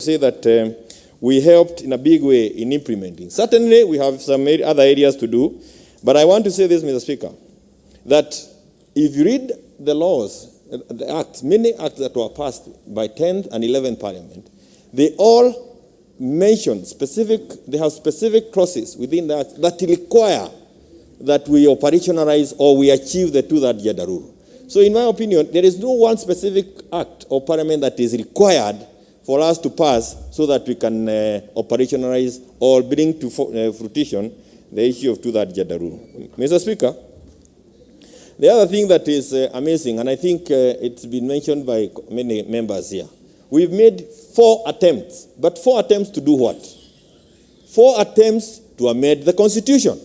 Say that we helped in a big way in implementing. Certainly, we have some other areas to do, but I want to say this, Mr. Speaker, that if you read the laws, the acts, many acts that were passed by 10th and 11th Parliament, they all mention they have specific clauses within the act that require that we operationalize or we achieve the two-third gender rule. So in my opinion, there is no one specific act or Parliament that is required for us to pass so that we can operationalize or bring to fruition the issue of two-third gender rule. Mr. Speaker, the other thing that is amazing, and I think it's been mentioned by many members here, we've made 4 attempts, but 4 attempts to do what? 4 attempts to amend the Constitution.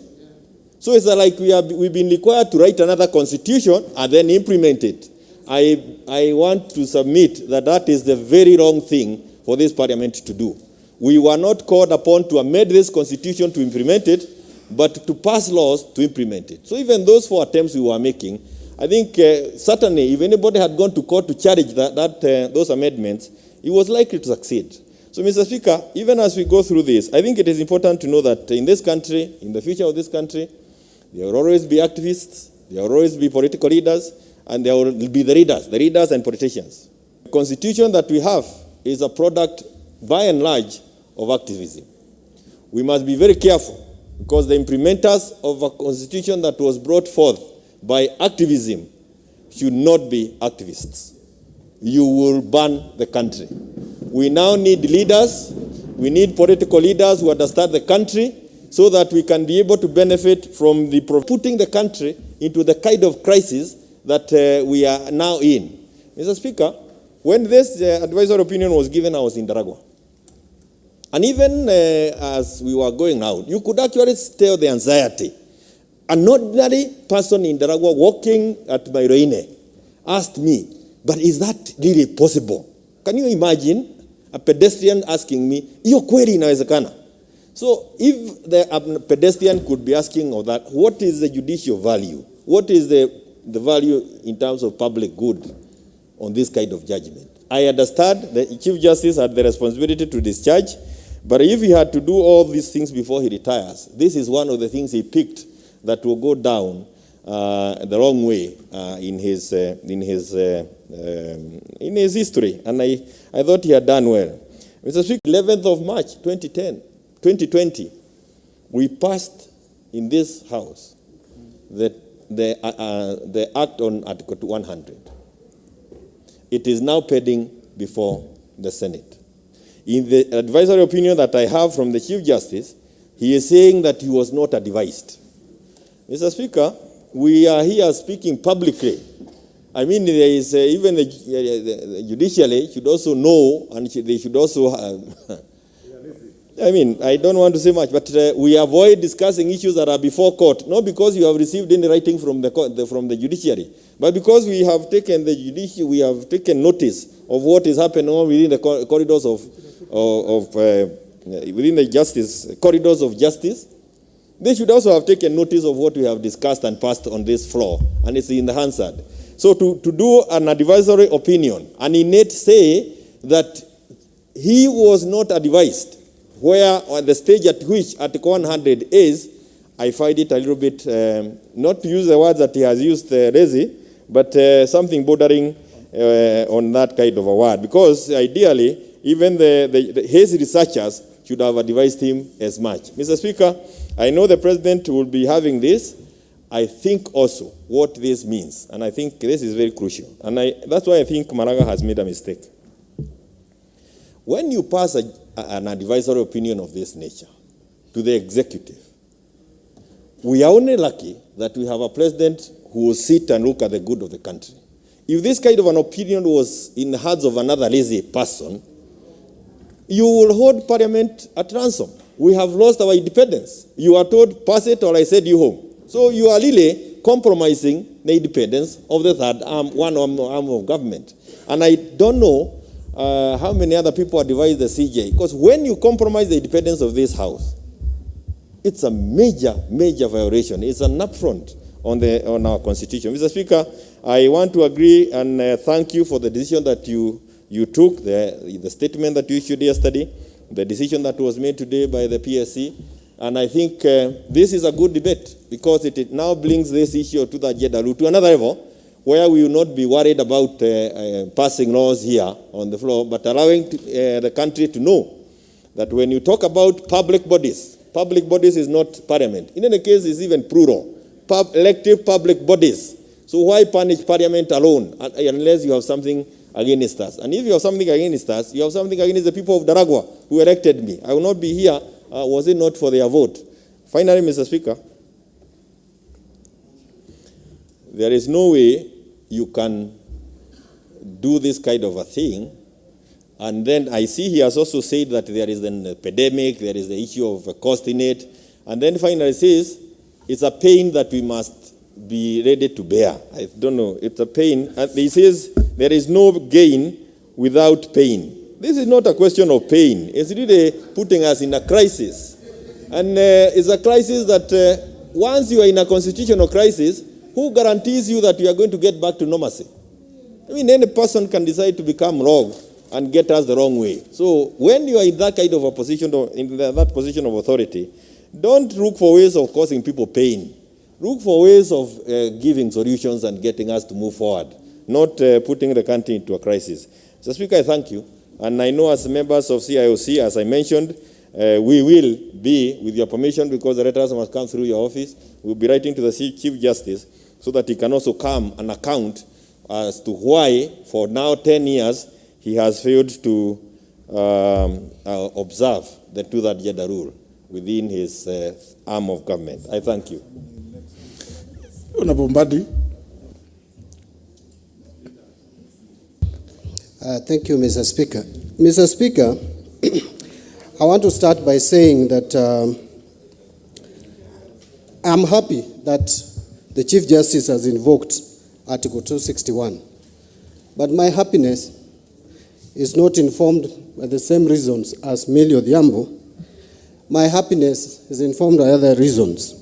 So it's like we've been required to write another Constitution and then implement it. I want to submit that that is the very wrong thing for this Parliament to do. We were not called upon to amend this Constitution to implement it, but to pass laws to implement it. So even those 4 attempts we were making, I think certainly if anybody had gone to court to challenge those amendments, it was likely to succeed. So, Mr. Speaker, even as we go through this, I think it is important to know that in this country, in the future of this country, there will always be activists, there will always be political leaders, and there will be the leaders and politicians. The Constitution that we have is a product, by and large, of activism. We must be very careful, because the implementers of a Constitution that was brought forth by activism should not be activists. You will burn the country. We now need leaders, we need political leaders who understand the country so that we can be able to benefit from putting the country into the kind of crisis that we are now in. Mr. Speaker, when this advisory opinion was given, I was in Daragwa. And even as we were going out, you could actually tell the anxiety. An ordinary person in Daragwa walking at Mairoine asked me, but is that really possible? Can you imagine a pedestrian asking me, iyo kweli inawezekana? So if the pedestrian could be asking of that, what is the judicial value? What is the value in terms of public good on this kind of judgment? I understand the Chief Justice had the responsibility to discharge, but if he had to do all these things before he retires, this is one of the things he picked that will go down the wrong way in his history, and I thought he had done well. Mr. Speaker, 11th of March 2020, we passed in this House the Act on Article 100. It is now pending before the Senate. In the advisory opinion that I have from the Chief Justice, he is saying that he was not advised. Mr. Speaker, we are here speaking publicly. I mean, there is even the judiciary should also know, and they should also I mean, I don't want to say much, but we avoid discussing issues that are before court, not because you have received any writing from the judiciary, but because we have taken we have taken notice of what is happening within the corridors within the corridors of justice. They should also have taken notice of what we have discussed and passed on this floor, and it's in the Hansard. So to do an advisory opinion, and in it say that he was not advised, where at the stage at which Article 100 is, I find it a little bit, not to use the words that he has used, lazy, but something bordering on that kind of a word. Because ideally, even his researchers should have advised him as much. Mr. Speaker, I know the President will be having this. I think also what this means, and I think this is very crucial. And that's why I think Maraga'S has made a mistake. When you pass an advisory opinion of this nature to the executive, we are only lucky that we have a president who will sit and look at the good of the country. If this kind of an opinion was in the hands of another lazy person, you will hold Parliament at ransom. We have lost our independence. You are told, pass it or I send you home. So you are really compromising the independence of the third arm, one arm of government. And I don't know how many other people advise the CJ, because when you compromise the independence of this House, it's a major, major violation. It's an affront on our Constitution. Mr. Speaker, I want to agree and thank you for the decision that you You took the statement that you issued yesterday, the decision that was made today by the PSC, and I think this is a good debate because it now brings this issue to the agenda to another level where we will not be worried about passing laws here on the floor, but allowing the country to know that when you talk about public bodies is not parliament. In any case, it's even plural. Elective public bodies. So why punish parliament alone unless you have something against us? And if you have something against us, you have something against the people of Daragwa who elected me. I will not be here was it not for their vote. Finally, Mr. Speaker, there is no way you can do this kind of a thing. And then I see he has also said that there is an epidemic, there is the issue of cost in it. And then finally says, it's a pain that we must be ready to bear. I don't know, it's a pain. And he says, there is no gain without pain. This is not a question of pain. It's really putting us in a crisis. And it's a crisis that once you are in a constitutional crisis, who guarantees you that you are going to get back to normalcy? I mean, any person can decide to become wrong and get us the wrong way. So when you are in that kind of a position, in that position of authority, don't look for ways of causing people pain. Look for ways of giving solutions and getting us to move forward, not putting the country into a crisis. Mr. Speaker, I thank you. And I know as members of CIOC, as I mentioned, we will be, with your permission, because the letters must come through your office, we'll be writing to the Chief Justice so that he can also come and account as to why, for now 10 years, he has failed to observe the two-thirds gender rule within his arm of government. I thank you. Honorable Mbadi. Thank you, Mr. Speaker. Mr. Speaker, I want to start by saying that I'm happy that the Chief Justice has invoked Article 261. But my happiness is not informed by the same reasons as Millie Odhiambo. My happiness is informed by other reasons.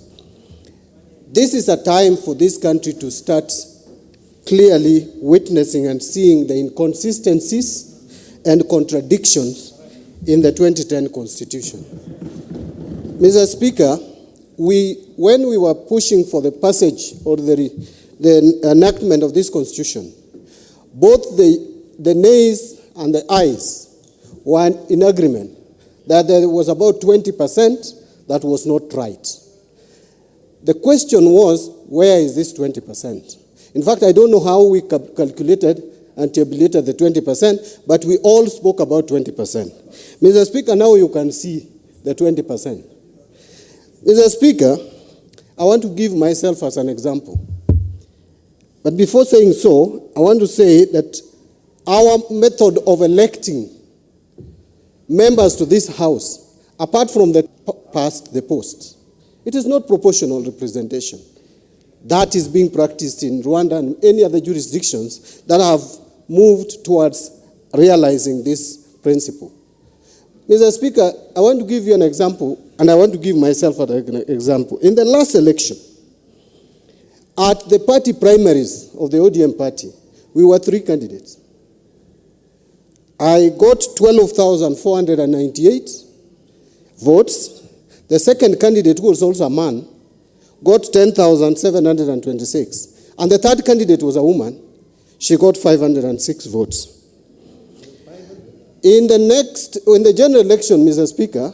This is a time for this country to start clearly witnessing and seeing the inconsistencies and contradictions in the 2010 Constitution. Mr. Speaker, when we were pushing for the passage or the enactment of this Constitution, both the nays and the ayes were in agreement that there was about 20% that was not right. The question was, where is this 20%? In fact, I don't know how we calculated and tabulated the 20%, but we all spoke about 20%. Mr. Speaker, now you can see the 20%. Mr. Speaker, I want to give myself as an example. But before saying so, I want to say that our method of electing members to this House, apart from the past the post, it is not proportional representation. That is being practiced in Rwanda and any other jurisdictions that have moved towards realizing this principle. Mr. Speaker, I want to give you an example, and I want to give myself an example. In the last election, at the party primaries of the ODM party, we were 3 candidates. I got 12,498 votes. The second candidate, who was also a man, got 10,726. And the third candidate was a woman. She got 506 votes. In the general election, Mr. Speaker,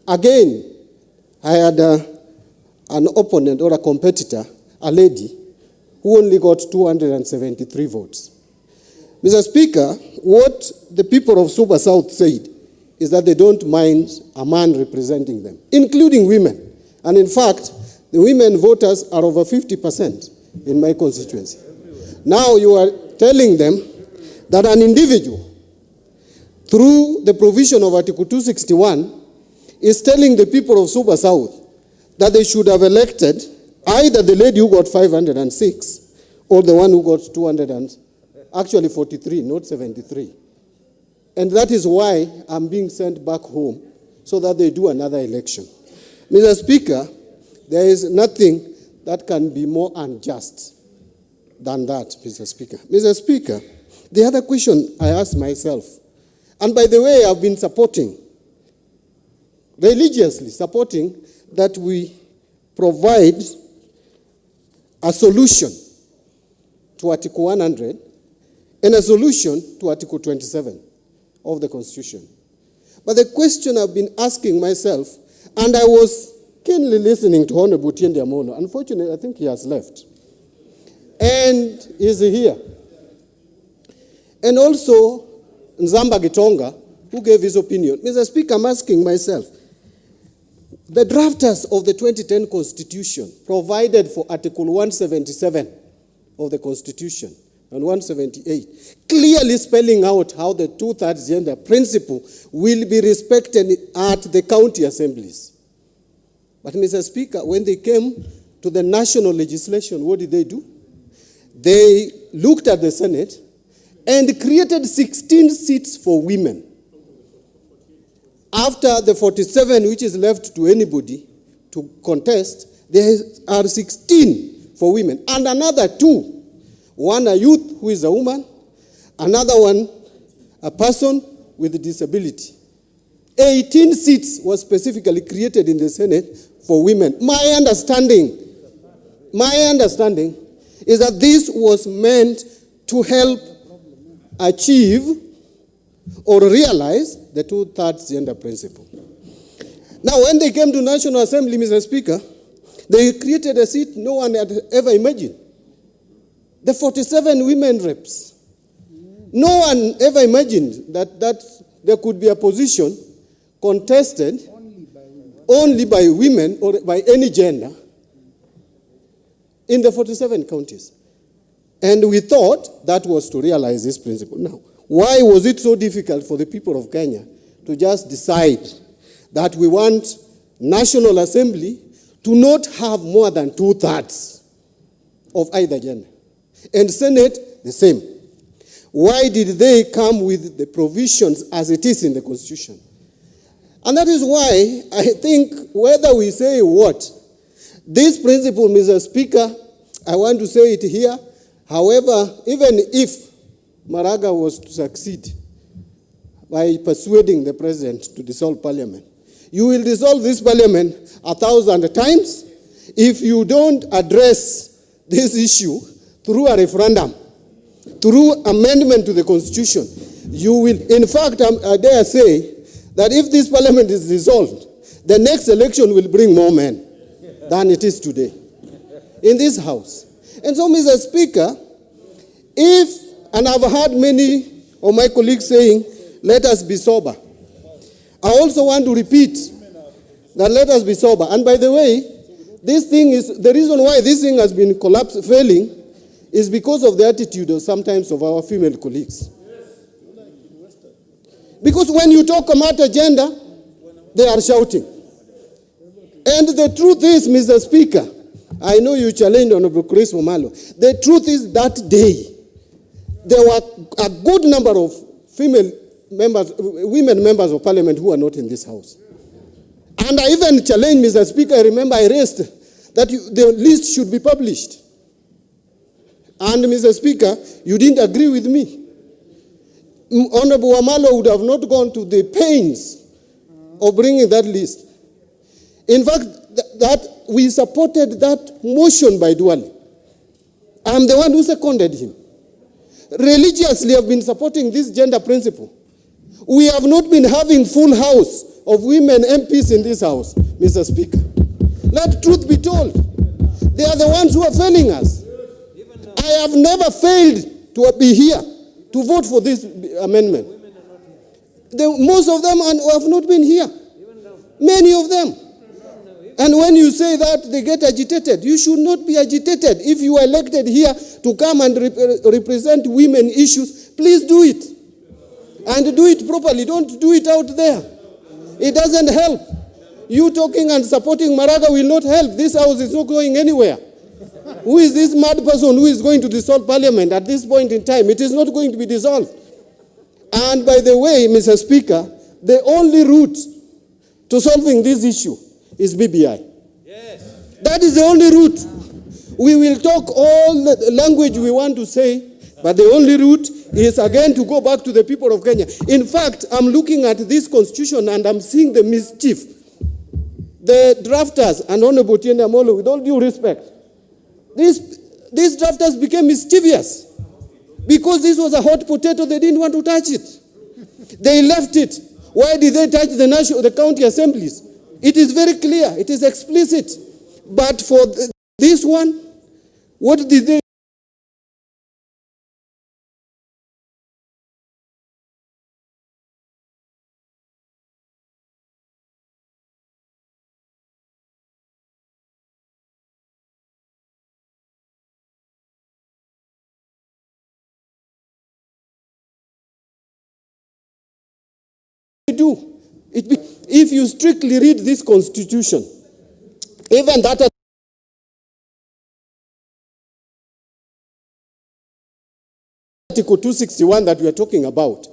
again, I had an opponent or a competitor, a lady, who only got 273 votes. Mr. Speaker, what the people of Super South said is that they don't mind a man representing them, including women. And in fact, the women voters are over 50% in my constituency. Now you are telling them that an individual, through the provision of Article 261, is telling the people of Super South that they should have elected either the lady who got 506 or the one who got 43, not 73. And that is why I'm being sent back home so that they do another election. Mr. Speaker, there is nothing that can be more unjust than that, Mr. Speaker. Mr. Speaker, The other question I ask myself, and by the way, I've been supporting, religiously supporting, that we provide a solution to Article 100 and a solution to Article 27 of the Constitution. But the question I've been asking myself, and I was keenly listening to Honorable Tiende Amono. Unfortunately, I think he has left. And is here. And also, Nzamba Gitonga, who gave his opinion. Mr. Speaker, I'm asking myself, the drafters of the 2010 Constitution provided for Article 177 of the Constitution and 178, clearly spelling out how the two-thirds gender principle will be respected at the county assemblies. But, Mr. Speaker, when they came to the national legislation, what did they do? They looked at the Senate and created 16 seats for women. After the 47, which is left to anybody to contest, there are 16 for women. And another 2. One, a youth who is a woman. Another one, a person with a disability. 18 seats were specifically created in the Senate for women. My understanding is that this was meant to help achieve or realize the two-thirds gender principle. Now, when they came to National Assembly, Mr. Speaker, they created a seat no one had ever imagined. The 47 women reps. No one ever imagined that there could be a position contested only by women or by any gender in the 47 counties. And we thought that was to realize this principle. Now, why was it so difficult for the people of Kenya to just decide that we want National Assembly to not have more than two-thirds of either gender? And Senate, the same. Why did they come with the provisions as it is in the Constitution? And that is why I think whether we say what, this principle, Mr. Speaker, I want to say it here. However, even if Maraga was to succeed by persuading the president to dissolve parliament, you will dissolve this parliament 1,000 times if you don't address this issue through a referendum, through amendment to the Constitution. You will, in fact, I dare say that if this parliament is dissolved, the next election will bring more men than it is today in this house. And so, Mr. Speaker, and I've heard many of my colleagues saying, let us be sober. I also want to repeat that let us be sober. And by the way, this thing is, the reason why this thing has been failing is because of the attitude of sometimes of our female colleagues. Because when you talk about gender, they are shouting. And the truth is, Mr. Speaker, I know you challenged Honorable Chris Momalo. The truth is that day, there were a good number of women members of parliament who are not in this house. And I even challenged, Mr. Speaker, I remember I raised that the list should be published. And Mr. Speaker, you didn't agree with me. Honorable Wamalo would have not gone to the pains of bringing that list. In fact, that we supported that motion by Duale. I'm the one who seconded him. Religiously, I've been supporting this gender principle. We have not been having full house of women MPs in this house, Mr. Speaker. Let truth be told. They are the ones who are failing us. I have never failed to be here to vote for this amendment. Most of them have not been here. Many of them. And when you say that, they get agitated. You should not be agitated. If you are elected here to come and represent women issues, please do it. And do it properly. Don't do it out there. It doesn't help. You talking and supporting Maraga will not help. This house is not going anywhere. Who is this mad person who is going to dissolve parliament at this point in time? It is not going to be dissolved. And by the way, Mr. Speaker, the only route to solving this issue is BBI. Yes. That is the only route. We will talk all the language we want to say, but the only route is again to go back to the people of Kenya. In fact, I'm looking at this constitution and I'm seeing the mischief. The drafters, and Honorable Tiende Amolo, with all due respect, these drafters became mischievous because this was a hot potato. They didn't want to touch it. They left it. Why did they touch the county assemblies? It is very clear. It is explicit. But for this one, what did they do? If you strictly read this constitution, even that Article 261 that we are talking about,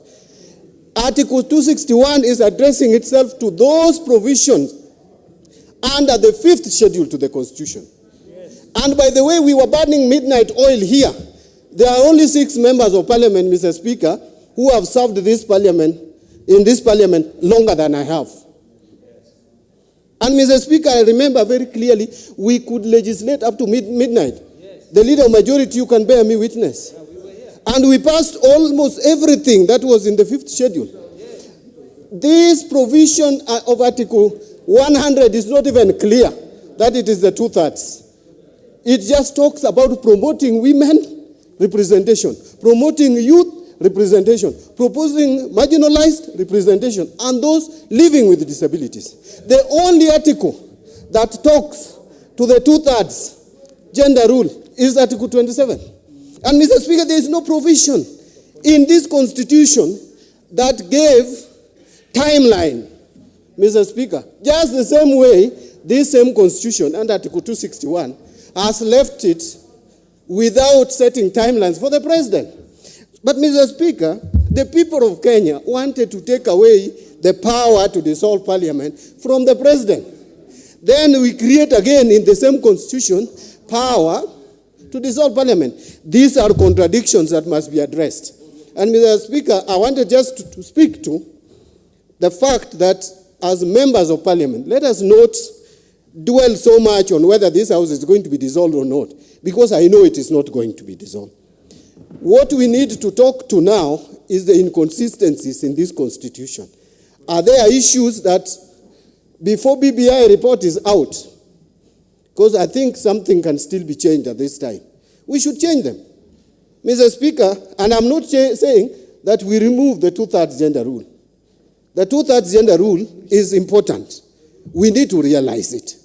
Article 261 is addressing itself to those provisions under the 5th schedule to the Constitution. Yes. And by the way, we were burning midnight oil here. There are only 6 members of Parliament, Mr. Speaker, who have served this Parliament, in this Parliament, longer than I have. Yes. And Mr. Speaker, I remember very clearly, we could legislate up to midnight. Yes. The leader of majority, you can bear me witness. Yeah, we were here. And we passed almost everything that was in the 5th schedule. Yes. This provision of Article 100 is not even clear that it is the 2/3. It just talks about promoting women representation, promoting youth representation, proposing marginalized representation, and those living with disabilities. The only article that talks to the 2/3 gender rule is Article 27. And Mr. Speaker, there is no provision in this constitution that gave timeline, Mr. Speaker. Just the same way, this same constitution and Article 261 has left it without setting timelines for the president. But Mr. Speaker, the people of Kenya wanted to take away the power to dissolve parliament from the president. Then we create again in the same constitution power to dissolve parliament. These are contradictions that must be addressed. And Mr. Speaker, I wanted just to speak to the fact that as members of parliament, let us not dwell so much on whether this house is going to be dissolved or not, because I know it is not going to be dissolved. What we need to talk to now is the inconsistencies in this constitution. Are there issues that before BBI report is out, because I think something can still be changed at this time, we should change them. Mr. Speaker, and I'm not saying that we remove the 2/3 gender rule. The 2/3 gender rule is important. We need to realize it.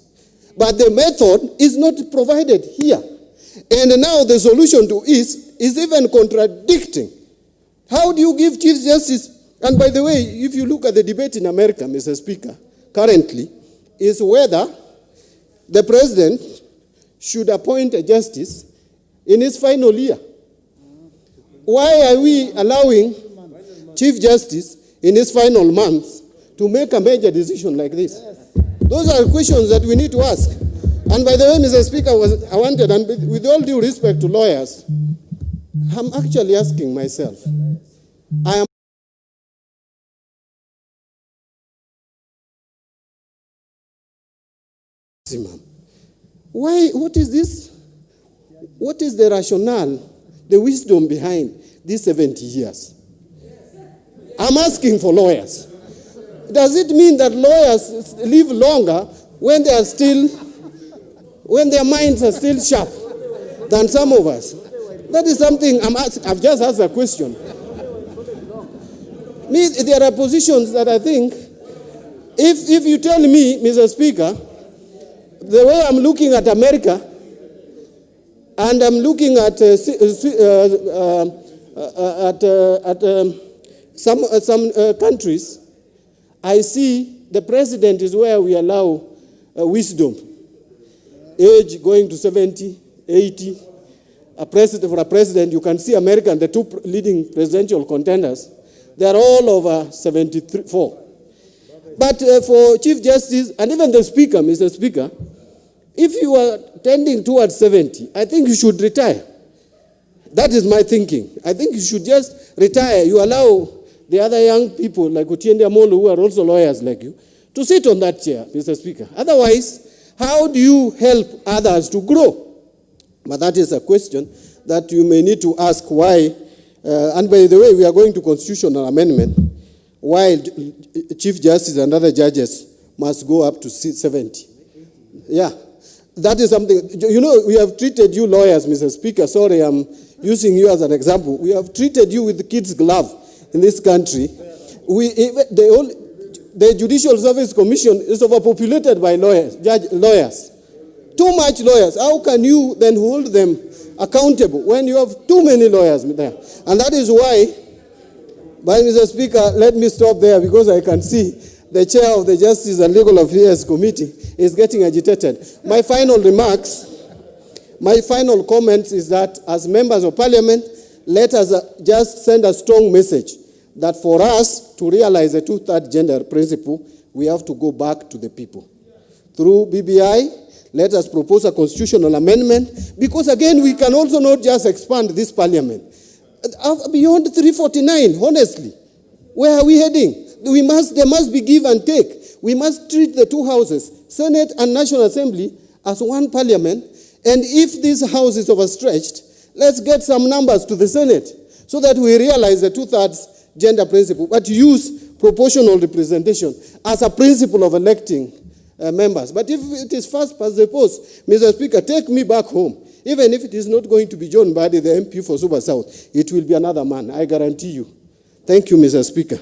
But the method is not provided here. And now the solution to it is even contradicting. How do you give Chief Justice? And by the way, if you look at the debate in America, Mr. Speaker, currently, is whether the president should appoint a justice in his final year. Why are we allowing Chief Justice in his final month to make a major decision like this? Those are questions that we need to ask. And by the way, Mr. Speaker, I wanted, and with all due respect to lawyers, I'm actually asking myself, why, what is this? What is the rationale, the wisdom behind these 70 years? I'm asking for lawyers. Does it mean that lawyers live longer when they are still, when their minds are still sharp than some of us? That is something I've just asked a question. There are positions that I think, if you tell me, Mr. Speaker, the way I'm looking at America, and I'm looking at some countries, I see the president is where we allow wisdom. Age going to 70, 80. For a president, you can see America and the 2 leading presidential contenders, they are all over 74. But for Chief Justice, and even the Speaker, Mr. Speaker, if you are tending towards 70, I think you should retire. That is my thinking. I think you should just retire. You allow the other young people like Otiende Amolo, who are also lawyers like you, to sit on that chair, Mr. Speaker. Otherwise, how do you help others to grow? But that is a question that you may need to ask why. And by the way, we are going to constitutional amendment, while Chief Justice and other judges must go up to 70. Yeah, that is something. You know, we have treated you lawyers, Mr. Speaker. Sorry, I'm using you as an example. We have treated you with the kid's glove in this country. The Judicial Service Commission is overpopulated by lawyers. Too much lawyers. How can you then hold them accountable when you have too many lawyers there? And that is why, Mr. Speaker, let me stop there because I can see the chair of the Justice and Legal Affairs Committee is getting agitated. My final remarks, my final comments is that as members of Parliament, let us just send a strong message that for us to realize the two-third gender principle, we have to go back to the people. Through BBI, let us propose a constitutional amendment, because again, we can also not just expand this Parliament. Beyond 349, honestly, where are we heading? There must be give and take. We must treat the two houses, Senate and National Assembly, as one Parliament. And if this house is overstretched, let's get some numbers to the Senate so that we realize the two-thirds gender principle, but use proportional representation as a principle of electing members. But if it is first past the post, Mr. Speaker, take me back home. Even if it is not going to be John Badi, the MP for Super South, it will be another man, I guarantee you. Thank you, Mr. Speaker.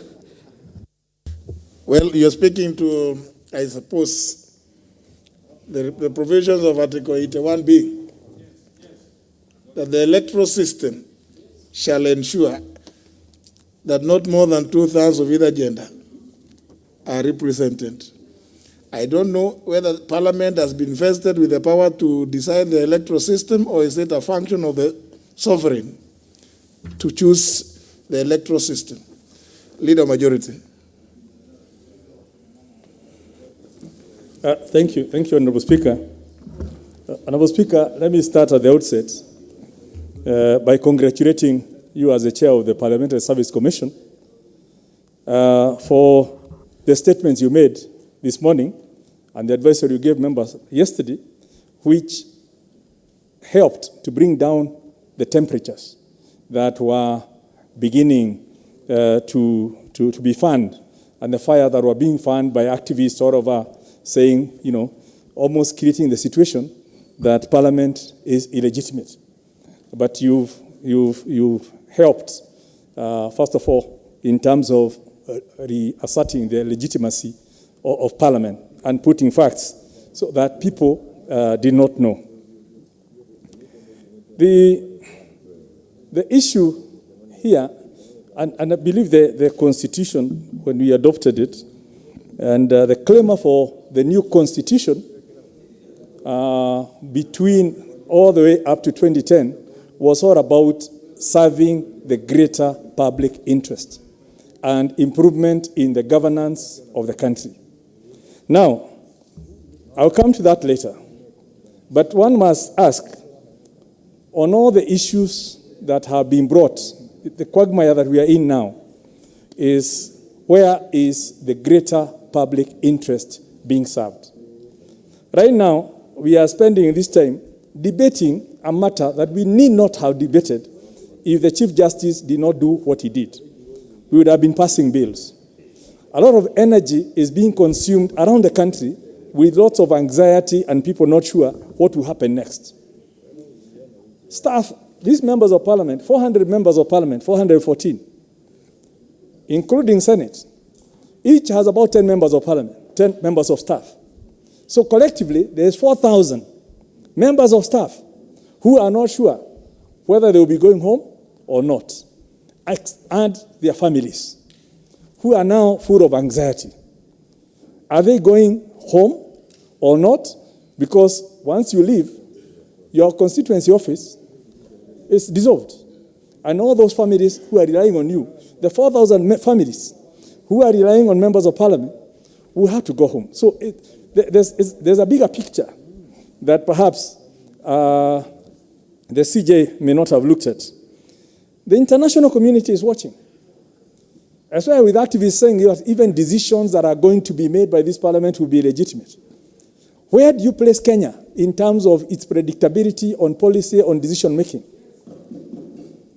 Well, you're speaking to, I suppose, the provisions of Article 81B, that the electoral system shall ensure that not more than two-thirds of either gender are represented. I don't know whether Parliament has been vested with the power to decide the electoral system, or is it a function of the sovereign to choose the electoral system. Leader Majority. Thank you, Honorable Speaker. Honorable Speaker, let me start at the outset by congratulating you as the chair of the Parliamentary Service Commission for the statements you made this morning and the advisory you gave members yesterday, which helped to bring down the temperatures that were beginning to be fanned, and the fire that were being fanned by activists all over, saying, almost creating the situation that Parliament is illegitimate. But you've helped, first of all, in terms of reasserting the legitimacy of Parliament and putting facts so that people did not know. The issue here, and I believe the Constitution, when we adopted it, and the clamor for the new Constitution between all the way up to 2010 was all about serving the greater public interest and improvement in the governance of the country. Now, I'll come to that later. But one must ask, on all the issues that have been brought, the quagmire that we are in now is, where is the greater public interest being served? Right now, we are spending this time debating a matter that we need not have debated if the Chief Justice did not do what he did. We would have been passing bills. A lot of energy is being consumed around the country with lots of anxiety and people not sure what will happen next. Staff, these members of Parliament, 400 members of Parliament, 414, including Senate, each has about 10 members of Parliament, 10 members of staff. So collectively, there's 4,000 members of staff who are not sure whether they will be going home or not, and their families, who are now full of anxiety. Are they going home or not? Because once you leave, your constituency office is dissolved. And all those families who are relying on you, the 4,000 families who are relying on members of Parliament, will have to go home. So there's a bigger picture that perhaps the CJ may not have looked at. The international community is watching. That's why with activists saying that even decisions that are going to be made by this parliament will be legitimate. Where do you place Kenya in terms of its predictability on policy, on decision making?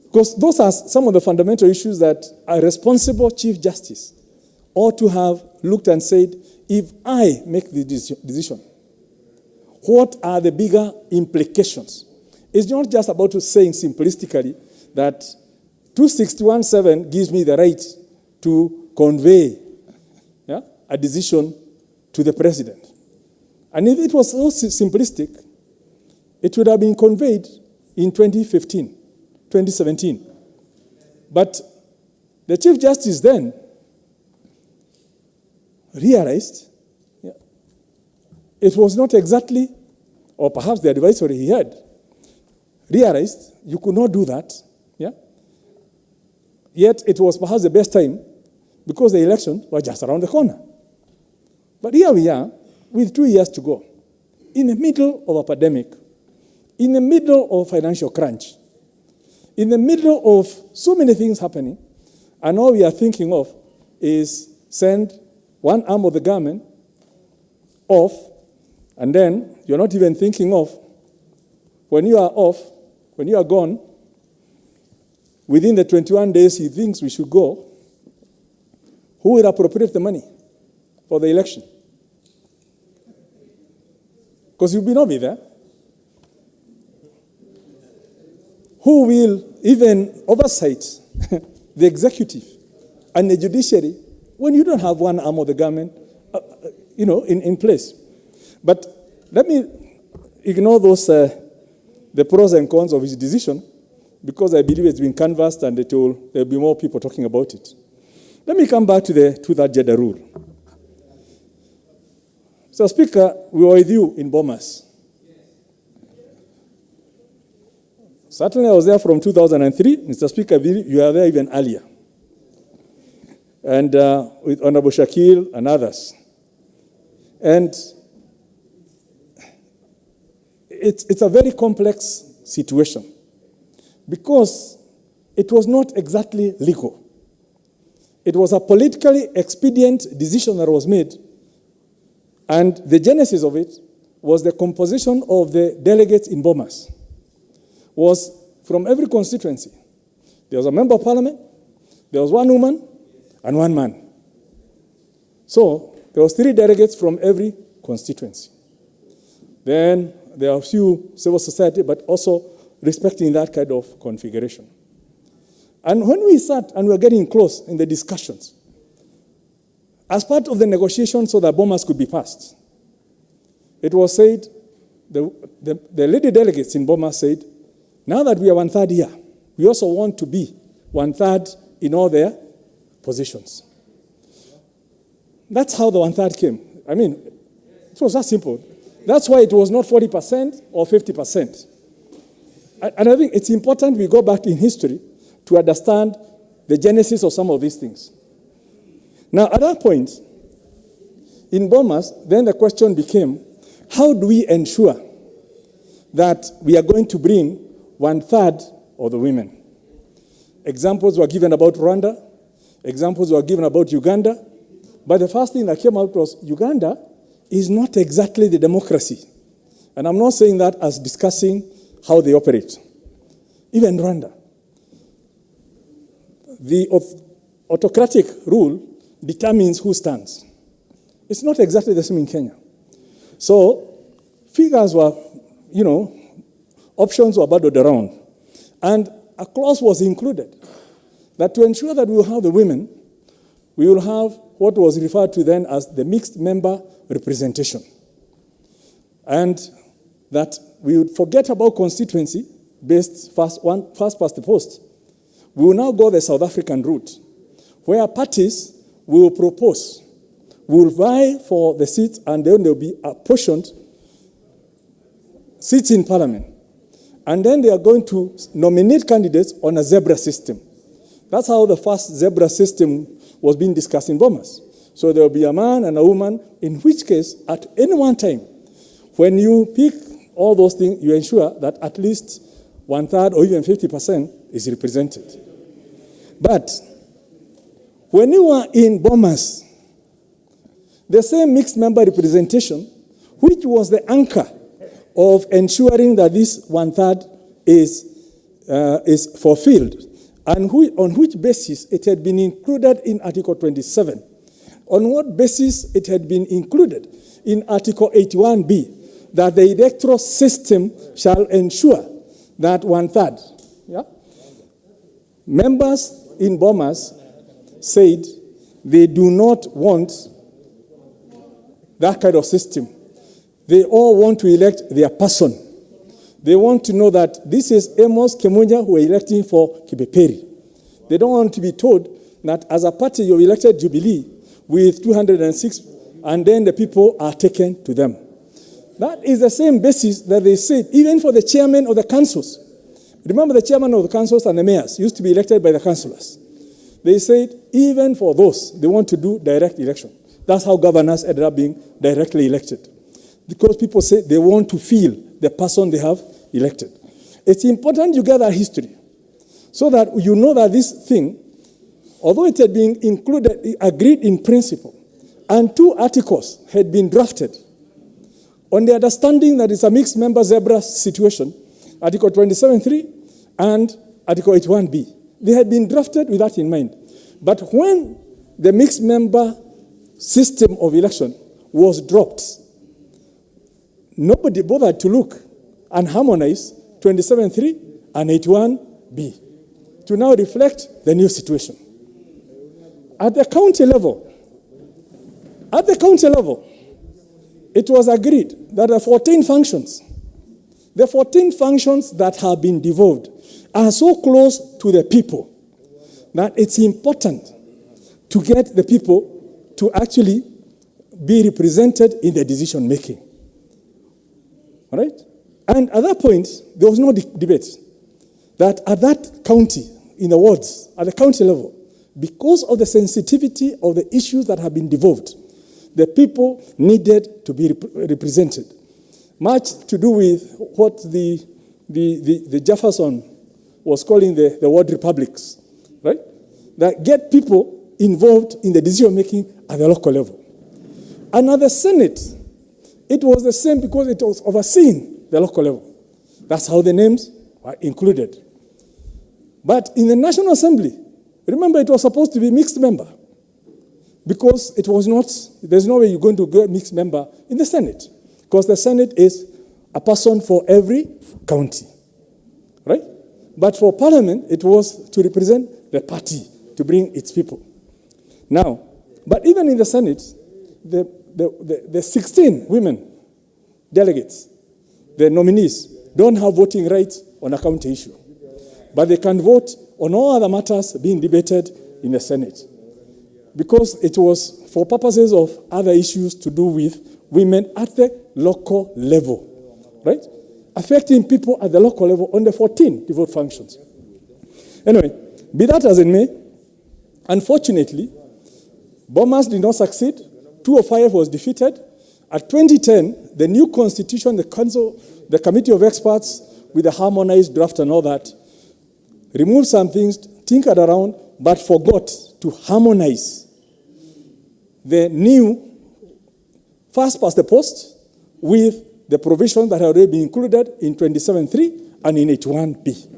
Because those are some of the fundamental issues that a responsible Chief Justice ought to have looked and said, if I make the decision, what are the bigger implications? It's not just about saying simplistically that 261(7) gives me the right to convey a decision to the president. And if it was so simplistic, it would have been conveyed in 2017. But the Chief Justice then realized it was not exactly, or perhaps the advisory he had, realized you could not do that. Yet it was perhaps the best time because the election was just around the corner. But here we are with 2 years to go, in the middle of a pandemic, in the middle of financial crunch, in the middle of so many things happening, and all we are thinking of is send one arm of the government off, and then you're not even thinking of when you are off, when you are gone, within the 21 days he thinks we should go, who will appropriate the money for the election? Because you will not be there. Who will even oversight the executive and the judiciary when you don't have one arm of the government, in place? But let me ignore those the pros and cons of his decision, because I believe it's been canvassed and there'll be more people talking about it. Let me come back to that gender rule. So, Speaker, we were with you in Bomas. Certainly, I was there from 2003. Mr. Speaker, you were there even earlier. And with Honorable Shakil and others. And it's a very complex situation because it was not exactly legal. It was a politically expedient decision that was made, and the genesis of it was the composition of the delegates in Bomas. Was from every constituency. There was a member of parliament, there was one woman, and one man. So there was 3 delegates from every constituency. Then there are a few civil society, but also respecting that kind of configuration. And when we sat and we were getting close in the discussions, as part of the negotiations so that Bomas could be passed, it was said, the lady delegates in Bomas said, now that we are 1/3 here, we also want to be 1/3 in all their positions. That's how the 1/3 came. I mean, it was that simple. That's why it was not 40% or 50%. And I think it's important we go back in history to understand the genesis of some of these things. Now, at that point, in Bomas, then the question became, how do we ensure that we are going to bring 1/3 of the women? Examples were given about Rwanda. Examples were given about Uganda. But the first thing that came out was Uganda is not exactly the democracy. And I'm not saying that as discussing how they operate. Even Rwanda. The autocratic rule determines who stands. It's not exactly the same in Kenya. So figures were, options were battled around. And a clause was included that to ensure that we will have the women, we will have what was referred to then as the mixed member representation. And that we would forget about constituency-based first past the post. We will now go the South African route, where parties will propose, will vie for the seats, and then there will be apportioned seats in parliament. And then they are going to nominate candidates on a zebra system. That's how the first zebra system was being discussed in Bomas. So there will be a man and a woman, in which case, at any one time, when you pick all those things, you ensure that at least 1/3 or even 50% is represented. But when you are in Bomas, the same mixed member representation, which was the anchor of ensuring that this 1/3 is fulfilled, and on which basis it had been included in Article 27, on what basis it had been included in Article 81B, that the electoral system shall ensure that 1/3. Yeah? Members in Bomas said they do not want that kind of system. They all want to elect their person. They want to know that this is Amos Kemunya who are electing for Kibeperi. They don't want to be told that as a party you elected Jubilee with 206 and then the people are taken to them. That is the same basis that they said even for the chairman of the councils. Remember the chairman of the councils and the mayors used to be elected by the councillors. They said even for those, they want to do direct election. That's how governors ended up being directly elected. Because people say they want to feel the person they have elected. It's important you get that history so that you know that this thing, although it had been included, agreed in principle, and 2 articles had been drafted on the understanding that it's a mixed member zebra situation, Article 27.3 and Article 81B. They had been drafted with that in mind. But when the mixed member system of election was dropped, nobody bothered to look and harmonize 27.3 and 81B to now reflect the new situation. At the county level, it was agreed that the 14 functions that have been devolved are so close to the people that it's important to get the people to actually be represented in the decision making. All right? And at that point, there was no debate that at that county, in the wards, at the county level, because of the sensitivity of the issues that have been devolved, the people needed to be represented. Much to do with what the Jefferson was calling the ward republics, right? That get people involved in the decision making at the local level. And at the Senate, it was the same because it was overseeing the local level. That's how the names were included. But in the National Assembly, remember it was supposed to be mixed member because it was not, there's no way you're going to get mixed member in the Senate because the Senate is a person for every county, right? But for Parliament, it was to represent the party, to bring its people. Now, but even in the Senate, the 16 women delegates, the nominees, don't have voting rights on a county issue. But they can vote on all other matters being debated in the Senate. Because it was for purposes of other issues to do with women at the local level, right? Affecting people at the local level on the 14 devolved functions. Anyway, be that as it may, unfortunately, Bomas did not succeed. 205 was defeated. At 2010, the new constitution, the council, the committee of experts with the harmonized draft and all that, removed some things, tinkered around, but forgot to harmonize the new first past the post with the provisions that had already been included in 27.3 and in 81B.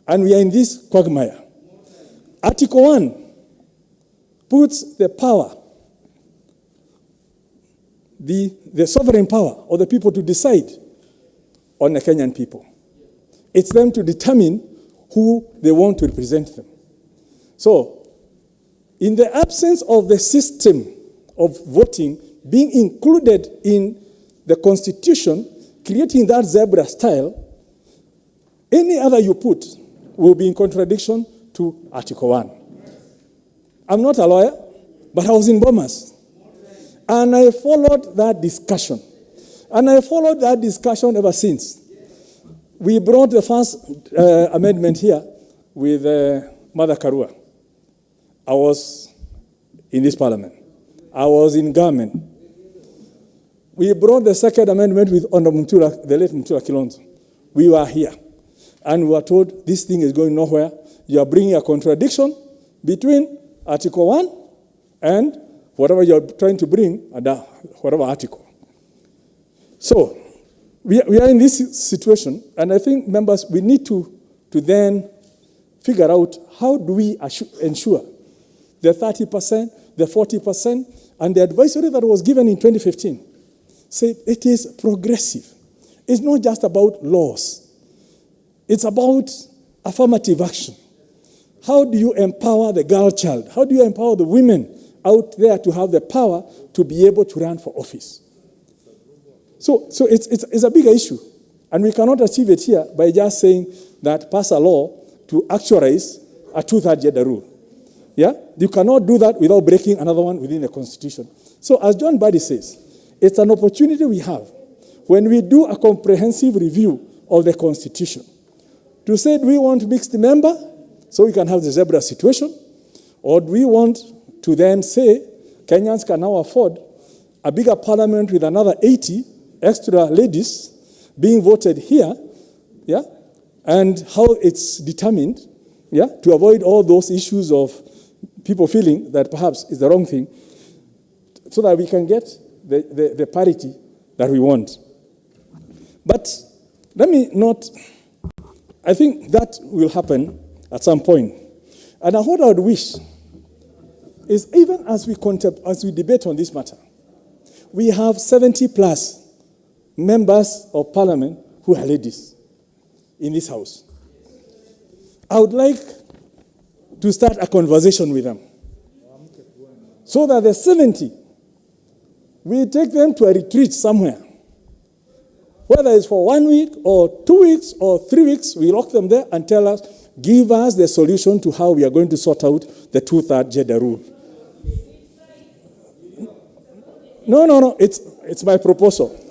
And we are in this quagmire. Article 1 puts the power, the sovereign power of the people to decide on the Kenyan people. It's them to determine who they want to represent them. So, in the absence of the system of voting being included in the Constitution, creating that zebra style, any other you put will be in contradiction to Article 1. I'm not a lawyer, but I was in Bomas. And I followed that discussion. And I followed that discussion ever since. We brought the first amendment here with Mother Karua. I was in this parliament. I was in government. We brought the second amendment with Honorable Mutula, the late Mutula Kilonzo. We were here. and we were told this thing is going nowhere. You are bringing a contradiction between Article 1 and whatever you're trying to bring under whatever article. So we are in this situation, and I think, members, we need to then figure out how do we ensure the 30%, the 40%, and the advisory that was given in 2015 said it is progressive. It's not just about laws. It's about affirmative action. How do you empower the girl child? How do you empower the women out there to have the power to be able to run for office? So it's a bigger issue. And we cannot achieve it here by just saying that pass a law to actualize a two-thirds gender rule. Yeah? You cannot do that without breaking another one within the Constitution. So as John Buddy says, it's an opportunity we have when we do a comprehensive review of the Constitution to say, do we want mixed member so we can have the zebra situation? Or do we want to then say Kenyans can now afford a bigger parliament with another 80 extra ladies being voted here, yeah, and how it's determined, yeah, to avoid all those issues of people feeling that perhaps it's the wrong thing, so that we can get the parity that we want. But let me not, I think that will happen at some point. And what I would wish is, even as we debate on this matter, we have 70 plus members of parliament who are ladies in this house. I would like to start a conversation with them so that the 70, we take them to a retreat somewhere. Whether it's for 1 week or 2 weeks or 3 weeks, we lock them there and tell us, give us the solution to how we are going to sort out the two-thirds gender rule. No, it's my proposal.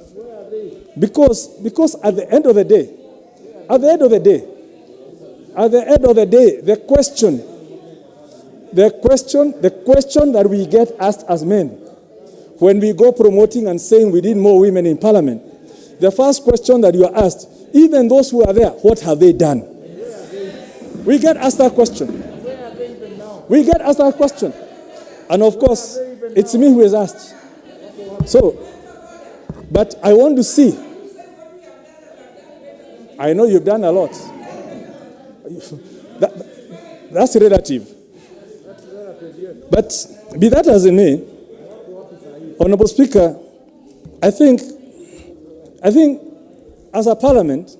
Because at the end of the day, the question that we get asked as men when we go promoting and saying we need more women in parliament, the first question that you are asked, even those who are there, what have they done? We get asked that question. And of course, it's me who is asked. So, but I want to see. I know you've done a lot. That's relative. But be that as it may, Honorable Speaker, I think as a parliament,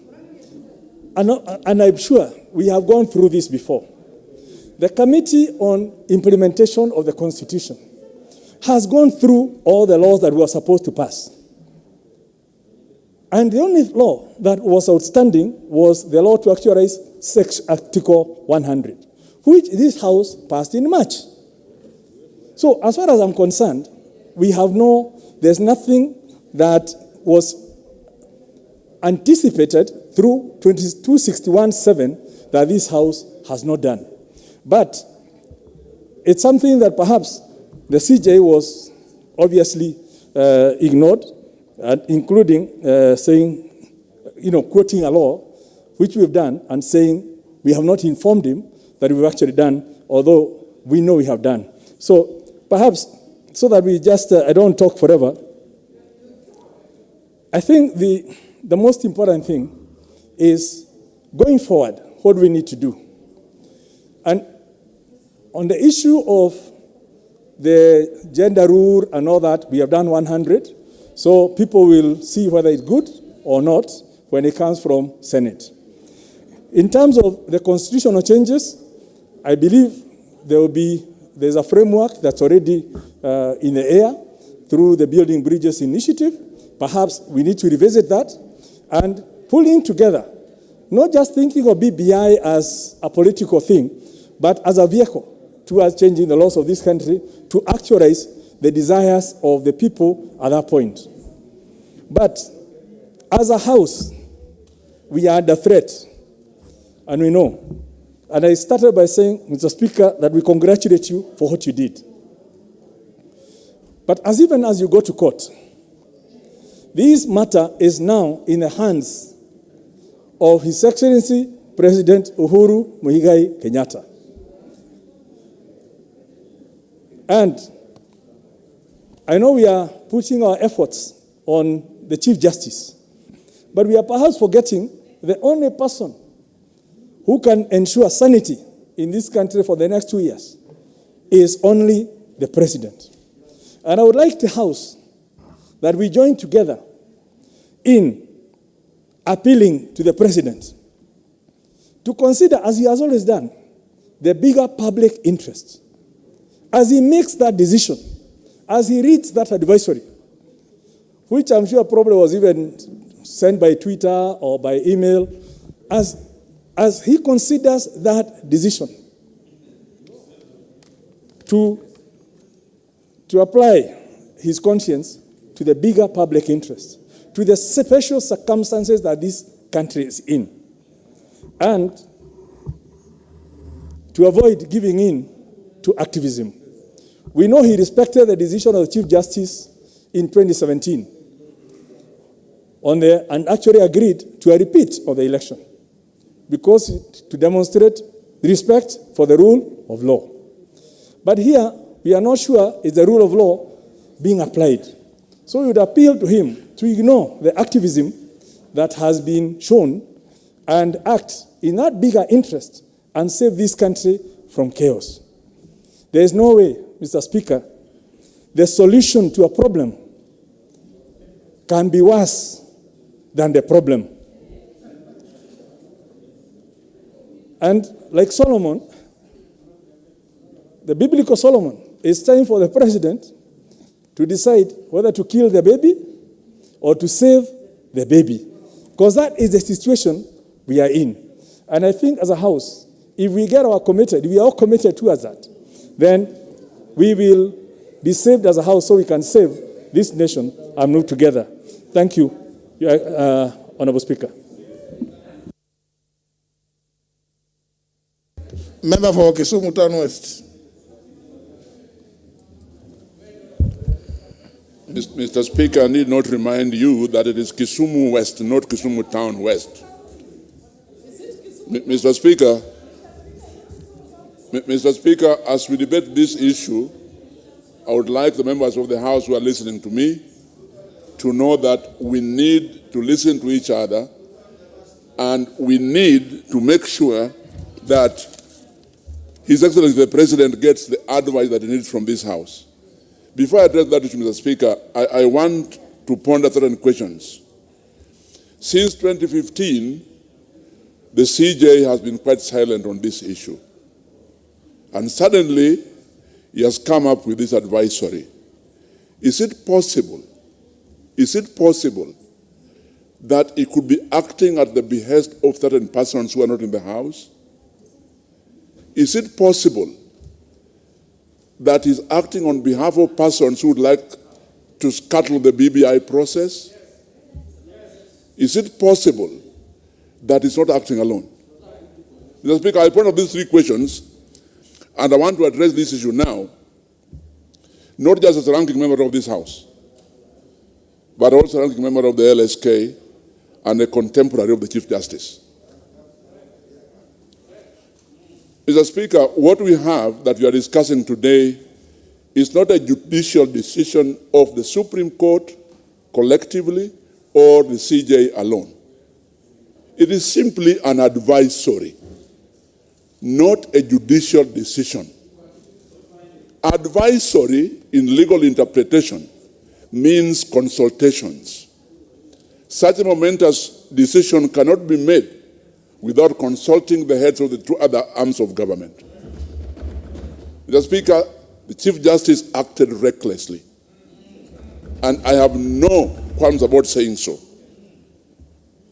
and I'm sure we have gone through this before, the Committee on Implementation of the Constitution has gone through all the laws that we were supposed to pass. And the only law that was outstanding was the law to actualize Article 100, which this House passed in March. So as far as I'm concerned, there's nothing that was anticipated through 2261(7) that this House has not done. But it's something that perhaps the CJ was obviously ignored, including saying, quoting a law, which we've done, and saying we have not informed him that we've actually done, although we know we have done. So perhaps, so that we just, I don't talk forever, I think the most important thing is going forward, what we need to do. And on the issue of the gender rule and all that, we have done 100. So people will see whether it's good or not when it comes from Senate. In terms of the constitutional changes, I believe there's a framework that's already in the air through the Building Bridges initiative. Perhaps we need to revisit that and pulling together, not just thinking of BBI as a political thing, but as a vehicle towards changing the laws of this country to actualize the desires of the people at that point. But as a House, we are under threat, and we know. And I started by saying, Mr. Speaker, that we congratulate you for what you did. But even as you go to court, this matter is now in the hands of His Excellency President Uhuru Muigai Kenyatta. And I know we are putting our efforts on the Chief Justice, but we are perhaps forgetting the only person who can ensure sanity in this country for the next 2 years is only the President. And I would like the House that we join together in appealing to the President to consider, as he has always done, the bigger public interest. As he makes that decision, as he reads that advisory, which I'm sure probably was even sent by Twitter or by email, as he considers that decision to apply his conscience to the bigger public interest, to the special circumstances that this country is in, and to avoid giving in to activism. We know he respected the decision of the Chief Justice in 2017 and actually agreed to a repeat of the election because to demonstrate respect for the rule of law. But here, we are not sure is the rule of law being applied. So we would appeal to him to ignore the activism that has been shown and act in that bigger interest and save this country from chaos. There is no way, Mr. Speaker, the solution to a problem can be worse than the problem. And like Solomon, the biblical Solomon, it's time for the president to decide whether to kill the baby or to save the baby. Because that is the situation we are in. And I think as a House, if we get our committed, if we are all committed towards that, then we will be saved as a House so we can save this nation and move together. Thank you, Honorable Speaker. Member for Kisumu Town West. Mr. Speaker, I need not remind you that it is Kisumu West, not Kisumu Town West. Mr. Speaker, as we debate this issue, I would like the members of the House who are listening to me to know that we need to listen to each other and we need to make sure that His Excellency the President gets the advice that he needs from this House. Before I address that issue, Mr. Speaker, I want to ponder certain questions. Since 2015, the CJ has been quite silent on this issue. And suddenly, he has come up with this advisory. Is it possible that he could be acting at the behest of certain persons who are not in the House? Is it possible that he's acting on behalf of persons who would like to scuttle the BBI process? Is it possible that he's not acting alone? Mr. Speaker, I point out these three questions, and I want to address this issue now, not just as a ranking member of this House, but also a ranking member of the LSK and a contemporary of the Chief Justice. Mr. Speaker, what we have that we are discussing today is not a judicial decision of the Supreme Court collectively or the CJ alone. It is simply an advisory, not a judicial decision. Advisory in legal interpretation means consultations. Such a momentous decision cannot be made without consulting the heads of the two other arms of government. Mr. Speaker, the Chief Justice acted recklessly, and I have no qualms about saying so.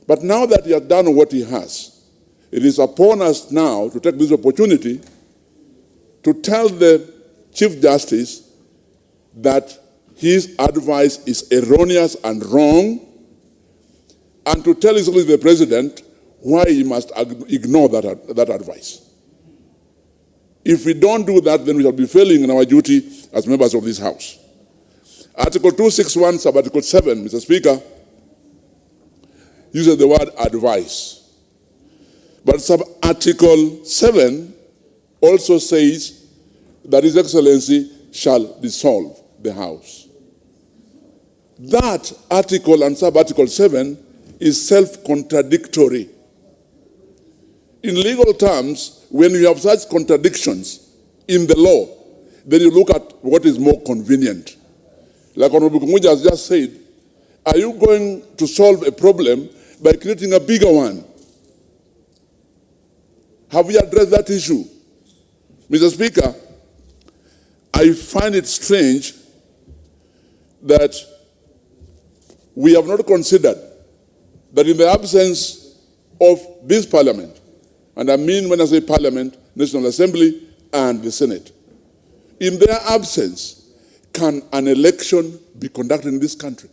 But now that he has done what he has, it is upon us now to take this opportunity to tell the Chief Justice that his advice is erroneous and wrong, and to tell the President why he must ignore that advice. If we don't do that, then we shall be failing in our duty as members of this House. Article 261, sub-article 7, Mr. Speaker, uses the word advice. But sub-article 7 also says that His Excellency shall dissolve the House. That article and sub-article 7 is self-contradictory. In legal terms, when you have such contradictions in the law, then you look at what is more convenient. Like Honorable Kumuja has just said, are you going to solve a problem by creating a bigger one? Have we addressed that issue? Mr. Speaker, I find it strange that we have not considered that in the absence of this parliament, and I mean when I say parliament, National Assembly and the Senate, in their absence, can an election be conducted in this country?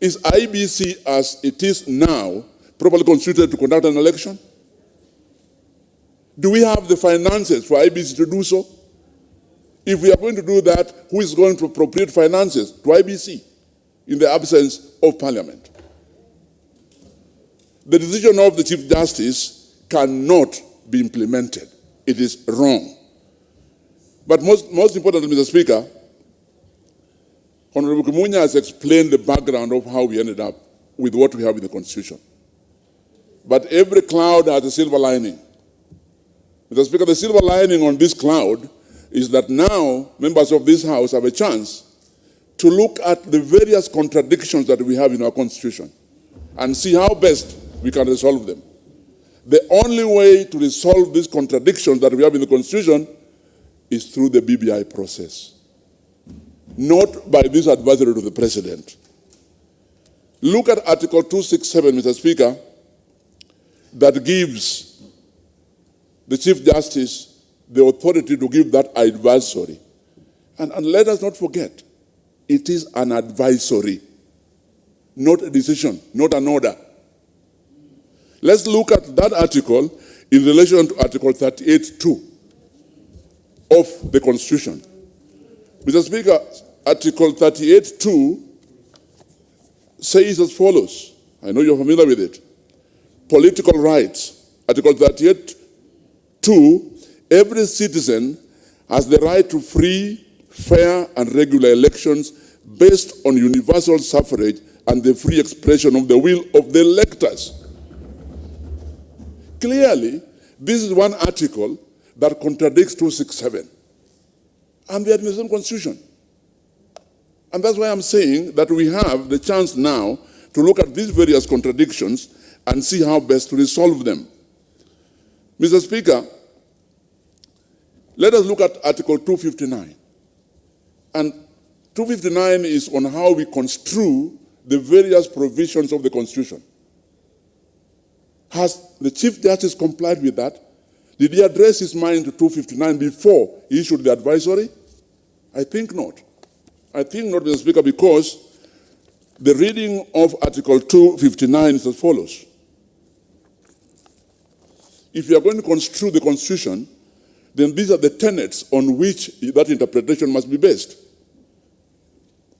Is IBC as it is now properly constituted to conduct an election? Do we have the finances for IBC to do so? If we are going to do that, who is going to appropriate finances to IBC in the absence of parliament? The decision of the Chief Justice cannot be implemented. It is wrong. But most importantly, Mr. Speaker, Honorable Kumunya has explained the background of how we ended up with what we have in the Constitution. But every cloud has a silver lining. Mr. Speaker, the silver lining on this cloud is that now members of this House have a chance to look at the various contradictions that we have in our Constitution and see how best we can resolve them. The only way to resolve these contradictions that we have in the Constitution is through the BBI process, not by this advisory to the President. Look at Article 267, Mr. Speaker, that gives the Chief Justice the authority to give that advisory. And let us not forget, it is an advisory, not a decision, not an order. Let's look at that article in relation to Article 38(2) of the Constitution. Mr. Speaker, Article 38(2) says as follows. I know you're familiar with it. Political rights. Article 38(2), every citizen has the right to free, fair, and regular elections based on universal suffrage and the free expression of the will of the electors. Clearly, this is one article that contradicts 267. And they are in the same Constitution. And that's why I'm saying that we have the chance now to look at these various contradictions and see how best to resolve them. Mr. Speaker, let us look at Article 259. And 259 is on how we construe the various provisions of the Constitution. Has the Chief Justice complied with that? Did he address his mind to 259 before he issued the advisory? I think not. I think not, Mr. Speaker, because the reading of Article 259 is as follows. If you are going to construe the Constitution, then these are the tenets on which that interpretation must be based.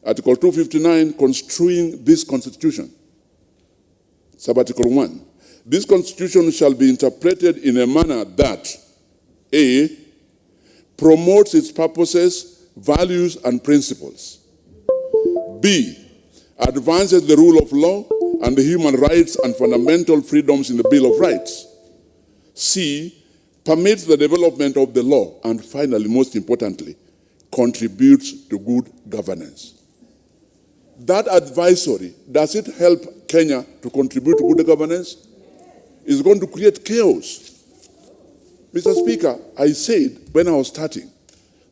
Article 259, construing this Constitution. Sub-Article 1. This Constitution shall be interpreted in a manner that A, promotes its purposes, values, and principles. B, advances the rule of law and the human rights and fundamental freedoms in the Bill of Rights. C, permits the development of the law. And finally, most importantly, contributes to good governance. That advisory, does it help Kenya to contribute to good governance? Is going to create chaos. Mr. Speaker, I said when I was starting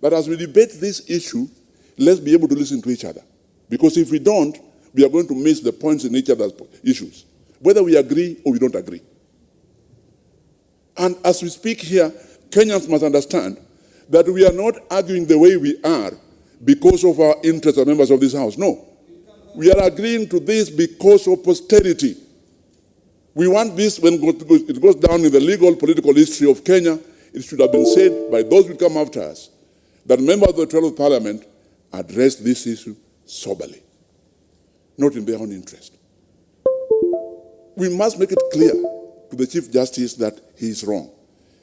that as we debate this issue, let's be able to listen to each other. Because if we don't, we are going to miss the points in each other's issues, whether we agree or we don't agree. And as we speak here, Kenyans must understand that we are not arguing the way we are because of our interests as members of this House. No. We are agreeing to this because of posterity. We want this, when it goes down in the legal political history of Kenya, it should have been said by those who come after us that members of the 12th Parliament address this issue soberly, not in their own interest. We must make it clear to to the Chief Justice that he is wrong.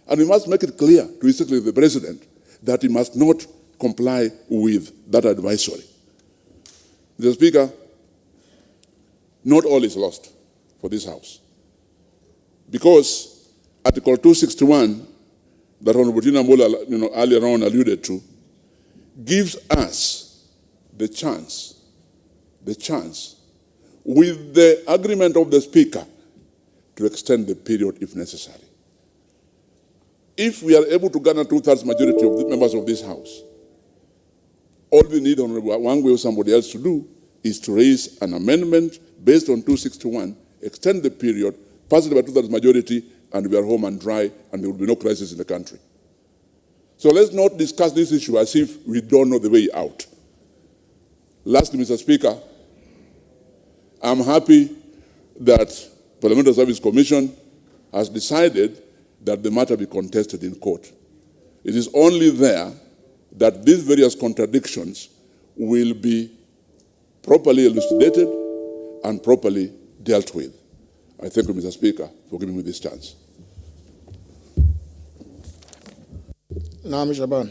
And we must make it clear to His Excellency the President that he must not comply with that advisory. Mr. Speaker, not all is lost for this House. Because Article 261, that Honorable Tina Mbola earlier on alluded to, gives us the chance, with the agreement of the Speaker, to extend the period if necessary. If we are able to garner 2/3 majority of the members of this House, all we need, Honorable Wangwe or somebody else, to do is to raise an amendment based on 261, extend the period, pass it by 2/3 majority, and we are home and dry, and there will be no crisis in the country. So let's not discuss this issue as if we don't know the way out. Lastly, Mr. Speaker, I'm happy that Parliamentary Service Commission has decided that the matter be contested in court. It is only there that these various contradictions will be properly elucidated and properly dealt with. I thank you, Mr. Speaker, for giving me this chance. Naam, Shaban.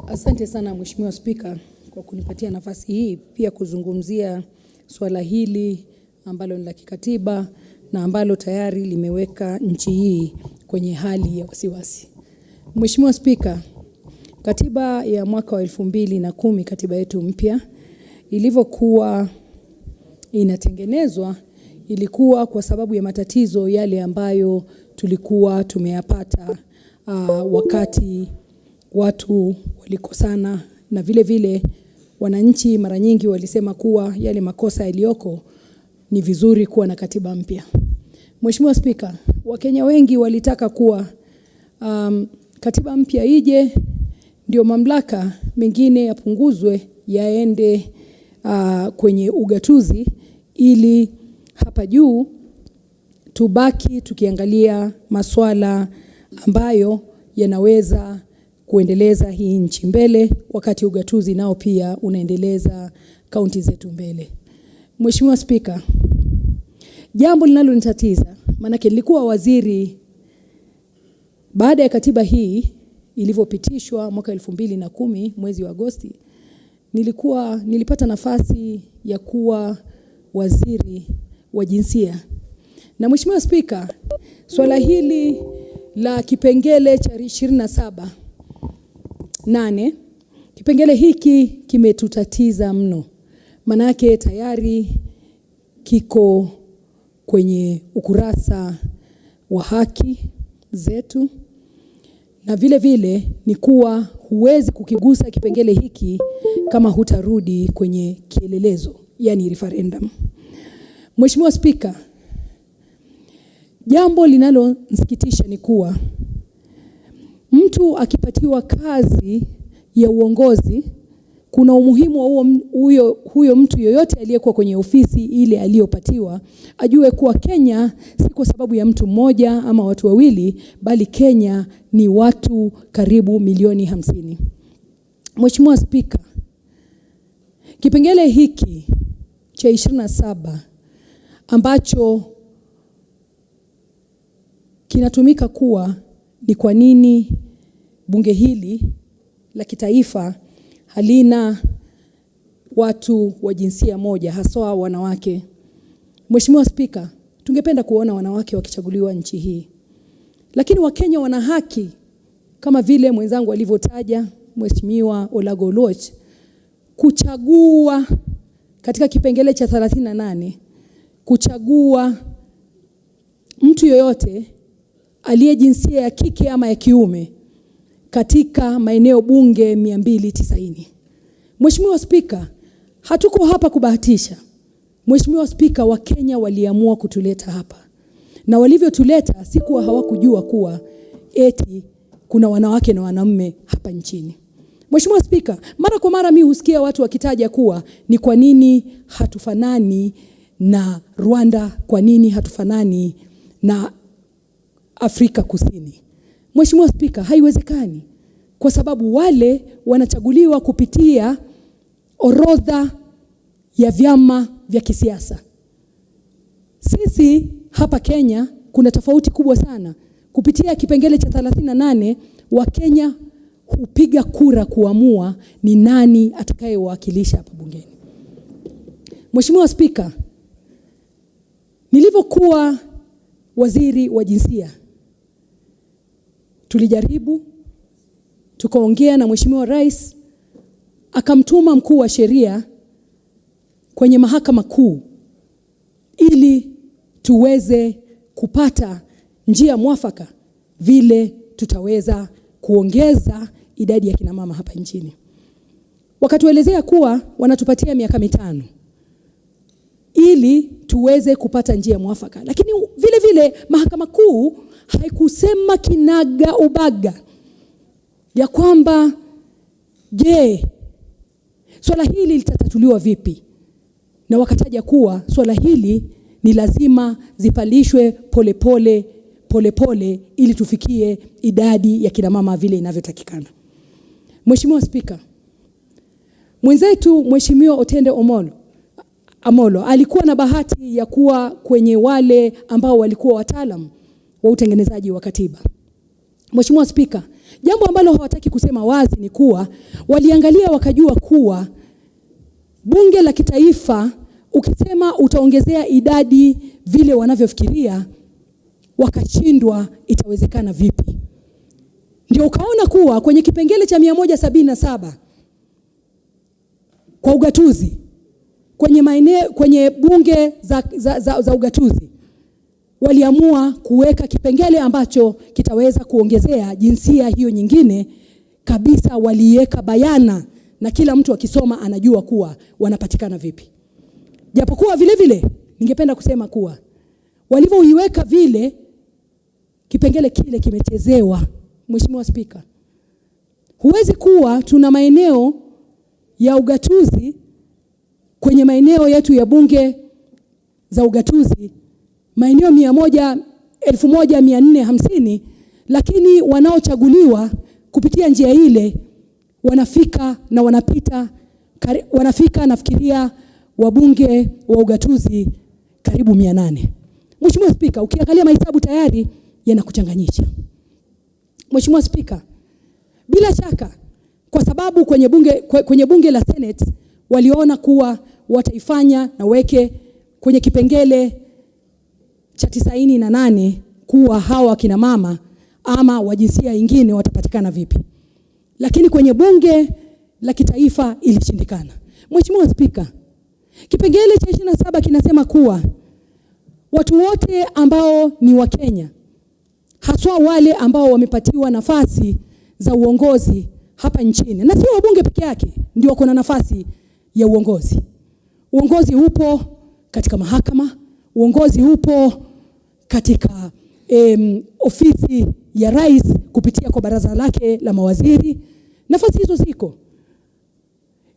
Asante sana Mheshimiwa Spika kwa kunipatia nafasi hii pia kuzungumzia swala hili ambalo ni la kikatiba na ambalo tayari limeweka nchi hii kwenye hali ya wasiwasi. Mheshimiwa Spika, katiba ya mwaka wa 2010, katiba yetu mpya, ilivyokuwa inatengenezwa, ilikuwa kwa sababu ya matatizo yale ambayo tulikuwa tumeyapata wakati watu walikosana, na vile vile wananchi mara nyingi walisema kuwa yale makosa yaliyoko ni vizuri kuwa na katiba mpya. Mheshimiwa Spika, Wakenya wengi walitaka kuwa katiba mpya ije ndio mamlaka mengine yapunguzwe yaende kwenye ugatuzi, ili hapa juu tubaki tukiangalia masuala ambayo yanaweza kuendeleza hii nchi mbele, wakati ugatuzi nao pia unaendeleza kaunti zetu mbele. Mheshimiwa Spika, jambo linalonitatiza, manake nilikuwa waziri baada ya katiba hii ilivyopitishwa mwaka 2010 mwezi wa Agosti, nilipata nafasi ya kuwa waziri wa jinsia. Na Mheshimiwa Spika, swala hili la kipengele cha 27(8), kipengele hiki kimetutatiza mno. Manake tayari kiko kwenye ukurasa wa haki zetu, na vile vile ni kuwa huwezi kukigusa kipengele hiki kama hutarudi kwenye kielelezo, yani referendum. Mheshimiwa Spika, jambo linalonisikitisha ni kuwa mtu akipatiwa kazi ya uongozi, kuna umuhimu wa huyo mtu yoyote aliyekuwa kwenye ofisi ile aliyopatiwa ajue kuwa Kenya si kwa sababu ya mtu mmoja ama watu wawili, bali Kenya ni watu karibu milioni 50. Mheshimiwa Spika, kipengele hiki cha 27 ambacho kinatumika kuwa ni kwa nini bunge hili la kitaifa halina watu wa jinsia moja, haswa wanawake. Mheshimiwa Spika, tungependa kuona wanawake wakichaguliwa nchi hii. Lakini Wakenya wana haki, kama vile mwenzangu alivyotaja Mheshimiwa Olago Oloch, kuchagua katika kipengele cha 38, kuchagua mtu yoyote aliye jinsia ya kike ama ya kiume katika maeneo bunge 290. Mheshimiwa Spika, hatuko hapa kubahatisha. Mheshimiwa Spika, Wakenya waliamua kutuleta hapa. Na walivyotuleta sikuwa hawakujua kuwa eti kuna wanawake na wanaume hapa nchini. Mheshimiwa Spika, mara kwa mara mimi husikia watu wakitaja kuwa ni kwa nini hatufanani na Rwanda, kwa nini hatufanani na Afrika Kusini. Mheshimiwa Spika, haiwezekani, kwa sababu wale wanachaguliwa kupitia orodha ya vyama vya kisiasa. Sisi hapa Kenya kuna tofauti kubwa sana. Kupitia kipengele cha 38 Wakenya hupiga kura kuamua ni nani atakayewakilisha hapa bungeni. Mheshimiwa Spika, nilivyokuwa waziri wa jinsia, tulijaribu, tukaongea na Mheshimiwa Rais, akamtuma mkuu wa sheria kwenye mahakama kuu ili tuweze kupata njia mwafaka vile tutaweza kuongeza idadi ya kina mama hapa nchini. Wakatuelezea kuwa wanatupatia miaka 5 ili tuweze kupata njia mwafaka. Lakini vile vile mahakama kuu haikusema kinaga ubaga ya kwamba je, swala hili litatatuliwa vipi? Na wakataja kuwa swala hili ni lazima zipalishwe polepole ili tufikie idadi ya kina mama vile inavyotakikana. Mheshimiwa Spika, mwenzetu Mheshimiwa Otende Amolo alikuwa na bahati ya kuwa kwenye wale ambao walikuwa wataalamu wa utengenezaji wa katiba. Mheshimiwa Spika, jambo ambalo hawataki kusema wazi ni kuwa waliangalia wakajua kuwa bunge la kitaifa ukisema utaongezea idadi vile wanavyofikiria, wakashindwa itawezekana vipi. Ndio ukaona kuwa kwenye kipengele cha 177 kwa ugatuzi, kwenye bunge za ugatuzi, waliamua kuweka kipengele ambacho kitaweza kuongezea jinsia hiyo nyingine kabisa. Waliweka bayana na kila mtu akisoma anajua kuwa wanapatikana vipi. Japokuwa vile vile ningependa kusema kuwa walivyoiweka vile kipengele kile kimechezewa. Mheshimiwa Spika, huwezi kuwa tuna maeneo ya ugatuzi kwenye maeneo yetu ya bunge za ugatuzi maeneo 1450, lakini wanaochaguliwa kupitia njia ile wanafika nafikiria wabunge wa ugatuzi karibu 800. Mheshimiwa Spika, ukiangalia mahesabu tayari yanakuchanganyisha. Mheshimiwa Spika, bila shaka kwa sababu kwenye bunge la Senate waliona kuwa wataifanya na weke kwenye kipengele cha 98 kuwa hawa kina mama ama wa jinsia nyingine watapatikana vipi. Lakini kwenye bunge la kitaifa ilishindikana. Mheshimiwa Spika, kipengele cha 27 kinasema kuwa watu wote ambao ni wa Kenya, haswa wale ambao wamepatiwa nafasi za uongozi hapa nchini, na sio wabunge peke yake ndio wako na nafasi ya uongozi. Uongozi upo katika mahakama, uongozi upo katika ofisi ya rais kupitia kwa baraza lake la mawaziri. Nafasi hizo ziko.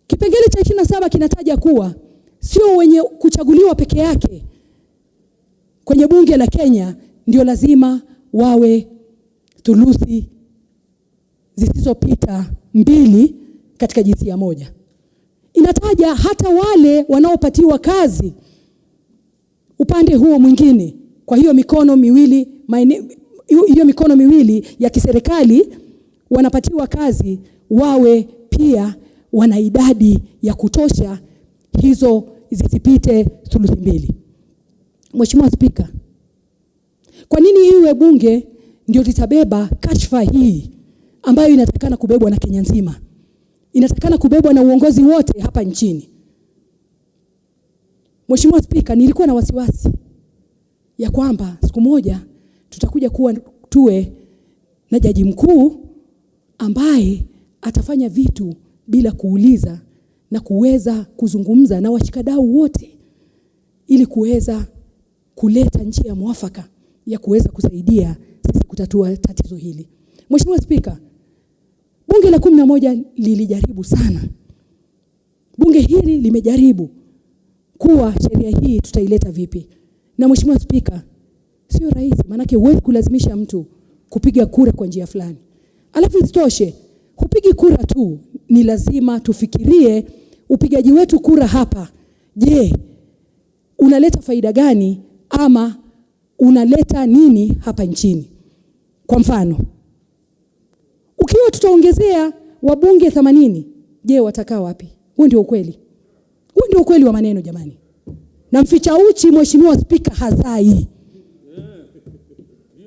Kipengele cha 27 kinataja kuwa sio wenye kuchaguliwa peke yake kwenye bunge la Kenya ndio lazima wawe thuluthi zisizopita 2 katika jinsia moja. Inataja hata wale wanaopatiwa kazi upande huo mwingine. Kwa hiyo mikono miwili ya kiserikali wanapatiwa kazi, wawe pia wana idadi ya kutosha, hizo zisipite thuluthi 2. Mheshimiwa Spika, kwa nini iwe bunge ndio litabeba kashfa hii ambayo inatakana kubebwa na Kenya nzima? Inatakana kubebwa na uongozi wote hapa nchini. Mheshimiwa Spika, nilikuwa na wasiwasi ya kwamba siku moja tutakuja tuwe na jaji mkuu ambaye atafanya vitu bila kuuliza na kuweza kuzungumza na washikadau wote ili kuweza kuleta njia mwafaka ya kuweza kusaidia sisi kutatua tatizo hili. Mheshimiwa Spika, bunge la 11 lilijaribu sana. Bunge hili limejaribu kuwa sheria hii tutaileta vipi. Na Mheshimiwa Spika, sio rahisi, manake huwezi kulazimisha mtu kupiga kura kwa njia fulani. Alafu isitoshe, hupigi kura tu, ni lazima tufikirie upigaji wetu kura hapa. Je, unaleta faida gani ama unaleta nini hapa nchini. Kwa mfano, ukiwa tutaongezea wabunge 80, je, watakaa wapi? Huo ndio ukweli. Huo ndio ukweli wa maneno jamani. Na mficha uchi Mheshimiwa Spika hazai.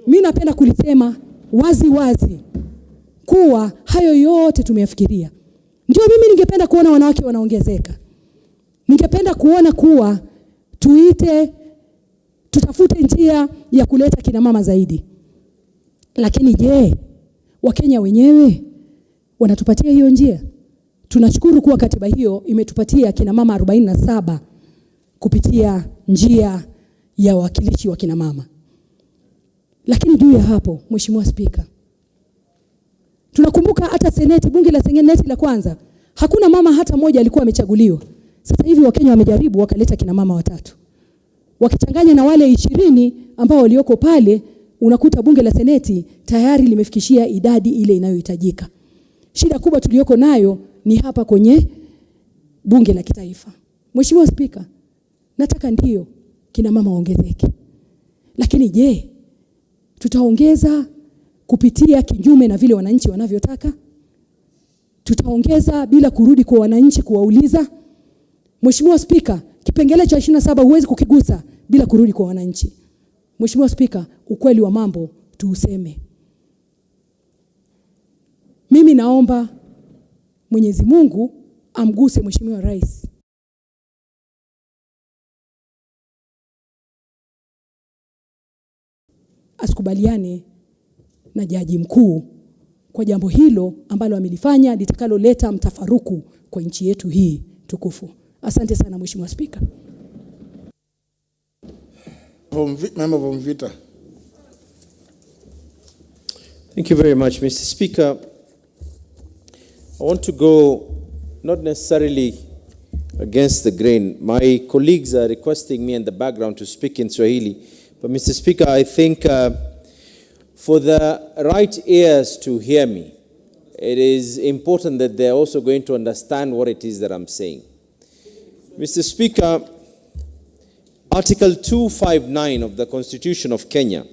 Mimi napenda kulisema wazi wazi kuwa hayo yote tumeyafikiria. Ndio mimi ningependa kuona wanawake wanaongezeka. Ningependa kuona kuwa tutafute njia ya kuleta kina mama zaidi. Lakini je, Wakenya wenyewe wanatupatia hiyo njia? Tunashukuru kuwa katiba hiyo imetupatia kina mama 47 kupitia njia ya wakilishi wa kina mama. Lakini juu ya hapo, Mheshimiwa Spika, tunakumbuka hata seneti, bunge la seneti la kwanza, hakuna mama hata moja alikuwa amechaguliwa. Sasa hivi Wakenya wamejaribu wakaleta kina mama 3. Wakichanganya na wale 20 ambao walioko pale, unakuta bunge la seneti tayari limefikishia idadi ile inayohitajika. Shida kubwa tuliyoko nayo ni hapa kwenye bunge la kitaifa. Mheshimiwa Spika, nataka ndio kina mama waongezeke. Lakini je, tutaongeza kupitia kinyume na vile wananchi wanavyotaka? Tutaongeza bila kurudi kwa wananchi kuwauliza? Mheshimiwa Spika, kipengele cha 27 huwezi kukigusa bila kurudi kwa wananchi. Mheshimiwa Spika, ukweli wa mambo tuuseme. Mimi naomba Mwenyezi Mungu amguse Mheshimiwa Rais. Asikubaliane na jaji mkuu kwa jambo hilo ambalo amelifanya litakaloleta mtafaruku kwa nchi yetu hii tukufu. Asante sana Mheshimiwa Spika. Member from Vita. Thank you very much, Mr. Speaker. I want to go not necessarily against the grain. My colleagues are requesting me in the background to speak in Swahili. But Mr. Speaker, I think for the right ears to hear me, it is important that they're also going to understand what it is that I'm saying. Mr. Speaker, Article 259 of the Constitution of Kenya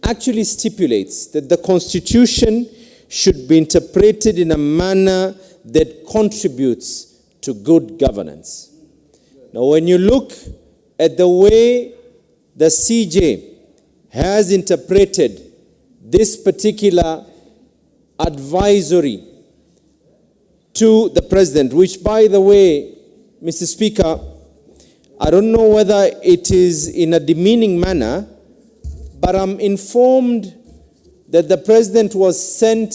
actually stipulates that the Constitution should be interpreted in a manner that contributes to good governance. Now, when you look at the way the CJ has interpreted this particular advisory to the President, which, by the way, Mr. Speaker, I don't know whether it is in a demeaning manner, but I'm informed that the President was sent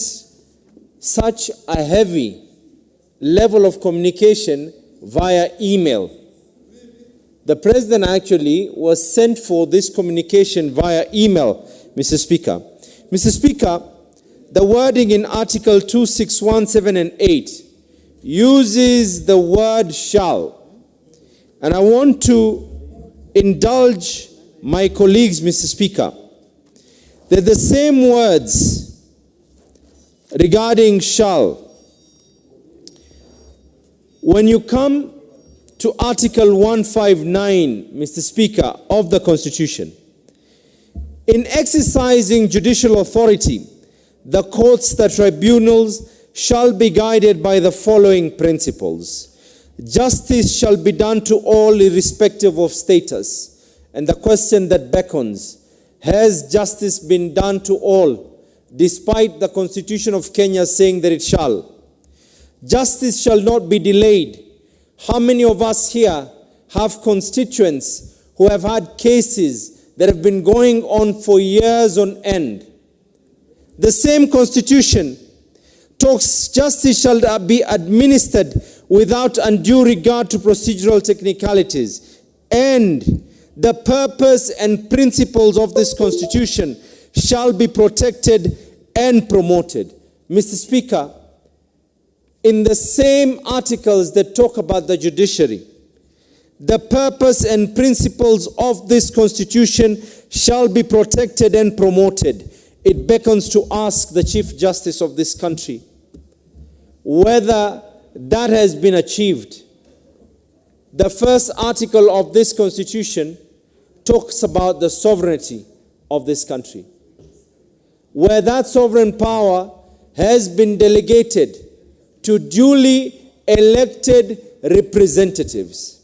such a heavy level of communication via email. The President actually was sent for this communication via email, Mr. Speaker. Mr. Speaker, the wording in Article 261, 7 and 8 uses the word shall. And I want to indulge my colleagues, Mr. Speaker, that the same words regarding shall, when you come to Article 159, Mr. Speaker, of the Constitution, in exercising judicial authority, the courts, the tribunals shall be guided by the following principles. Justice shall be done to all irrespective of status. And the question that beckons, has justice been done to all, despite the Constitution of Kenya saying that it shall? Justice shall not be delayed. How many of us here have constituents who have had cases that have been going on for years on end? The same Constitution talks justice shall be administered without undue regard to procedural technicalities. And the purpose and principles of this Constitution shall be protected and promoted. Mr. Speaker, in the same articles that talk about the judiciary, the purpose and principles of this Constitution shall be protected and promoted. It beckons to ask the Chief Justice of this country whether that has been achieved. The first article of this Constitution talks about the sovereignty of this country, where that sovereign power has been delegated to duly elected representatives.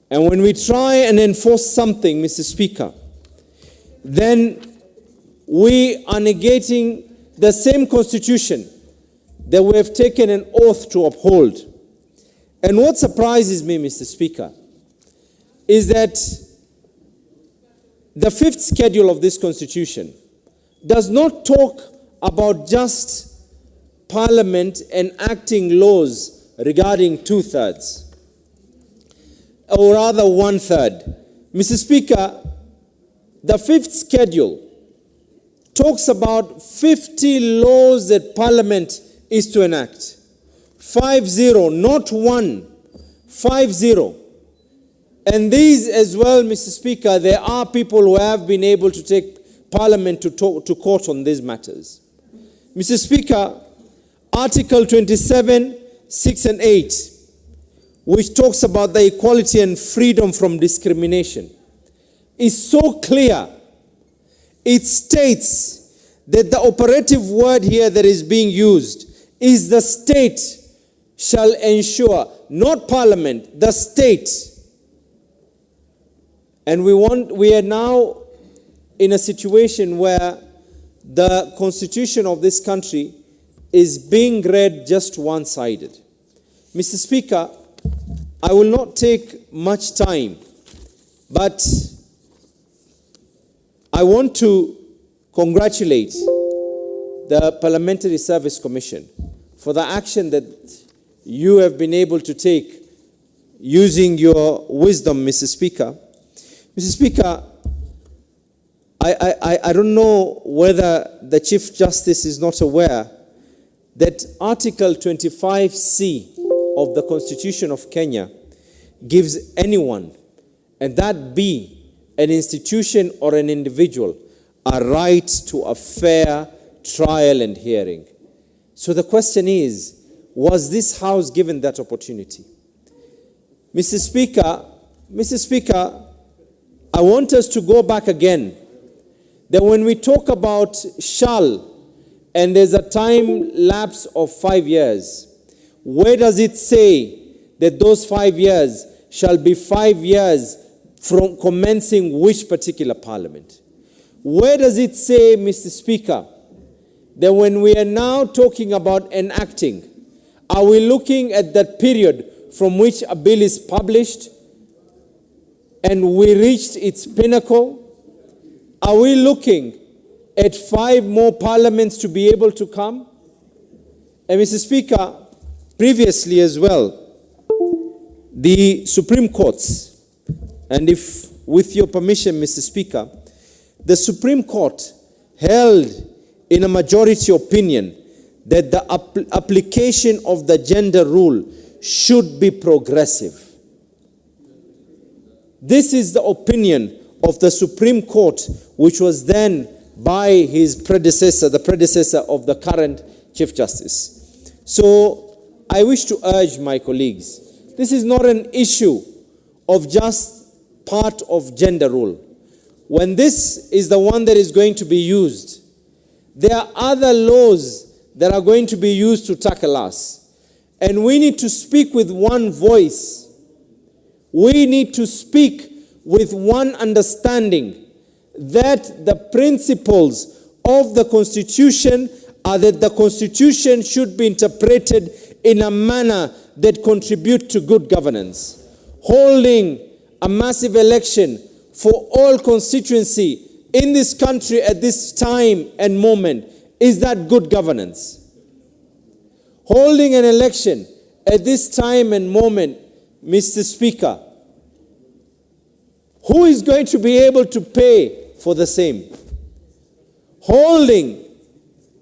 And when we try and enforce something, Mr. Speaker, then we are negating the same constitution that we have taken an oath to uphold. And what surprises me, Mr. Speaker, is that the fifth schedule of this constitution does not talk about just Parliament enacting laws regarding 2/3, or rather 1/3. Mr. Speaker, the fifth schedule talks about 50 laws that Parliament is to enact. 50, not 1, 50. And these as well, Mr. Speaker, there are people who have been able to take Parliament to court on these matters. Mr. Speaker, Article 27, 6 and 8, which talks about the equality and freedom from discrimination, is so clear. It states that the operative word here that is being used is the state shall ensure, not Parliament, the state. And we are now in a situation where the constitution of this country is being read just one-sided. Mr. Speaker, I will not take much time, but I want to congratulate the Parliamentary Service Commission for the action that you have been able to take using your wisdom, Mr. Speaker. Mr. Speaker, I don't know whether the Chief Justice is not aware that Article 25C of the Constitution of Kenya gives anyone, and that be an institution or an individual, a right to a fair trial and hearing. So the question is, was this House given that opportunity? Mr. Speaker, I want us to go back again, that when we talk about shall, and there's a time lapse of 5 years, where does it say that those 5 years shall be 5 years from commencing which particular parliament? Where does it say, Mr. Speaker, that when we are now talking about enacting, are we looking at that period from which a bill is published and we reached its pinnacle? Are we looking at 5 more parliaments to be able to come? And Mr. Speaker, previously as well, the Supreme Courts, and if with your permission, Mr. Speaker, the Supreme Court held in a majority opinion that the application of the gender rule should be progressive. This is the opinion of the Supreme Court, which was then by his predecessor, the predecessor of the current Chief Justice. So I wish to urge my colleagues, this is not an issue of just part of gender rule. When this is the one that is going to be used, there are other laws that are going to be used to tackle us. And we need to speak with one voice. We need to speak with one understanding that the principles of the Constitution are that the Constitution should be interpreted in a manner that contribute to good governance. Holding a massive election for all constituency in this country at this time and moment, is that good governance? Holding an election at this time and moment, Mr. Speaker, who is going to be able to pay for the same? Holding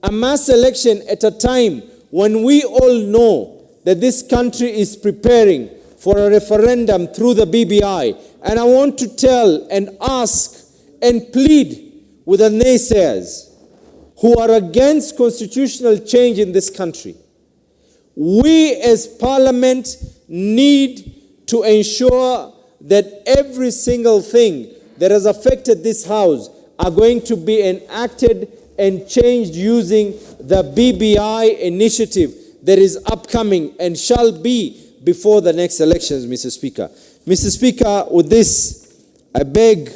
a mass election at a time when we all know that this country is preparing for a referendum through the BBI. And I want to tell and ask and plead with the naysayers who are against constitutional change in this country. We as Parliament need to ensure that every single thing that has affected this House are going to be enacted and changed using the BBI initiative that is upcoming and shall be before the next elections, Mr. Speaker. Mr. Speaker, with this, I beg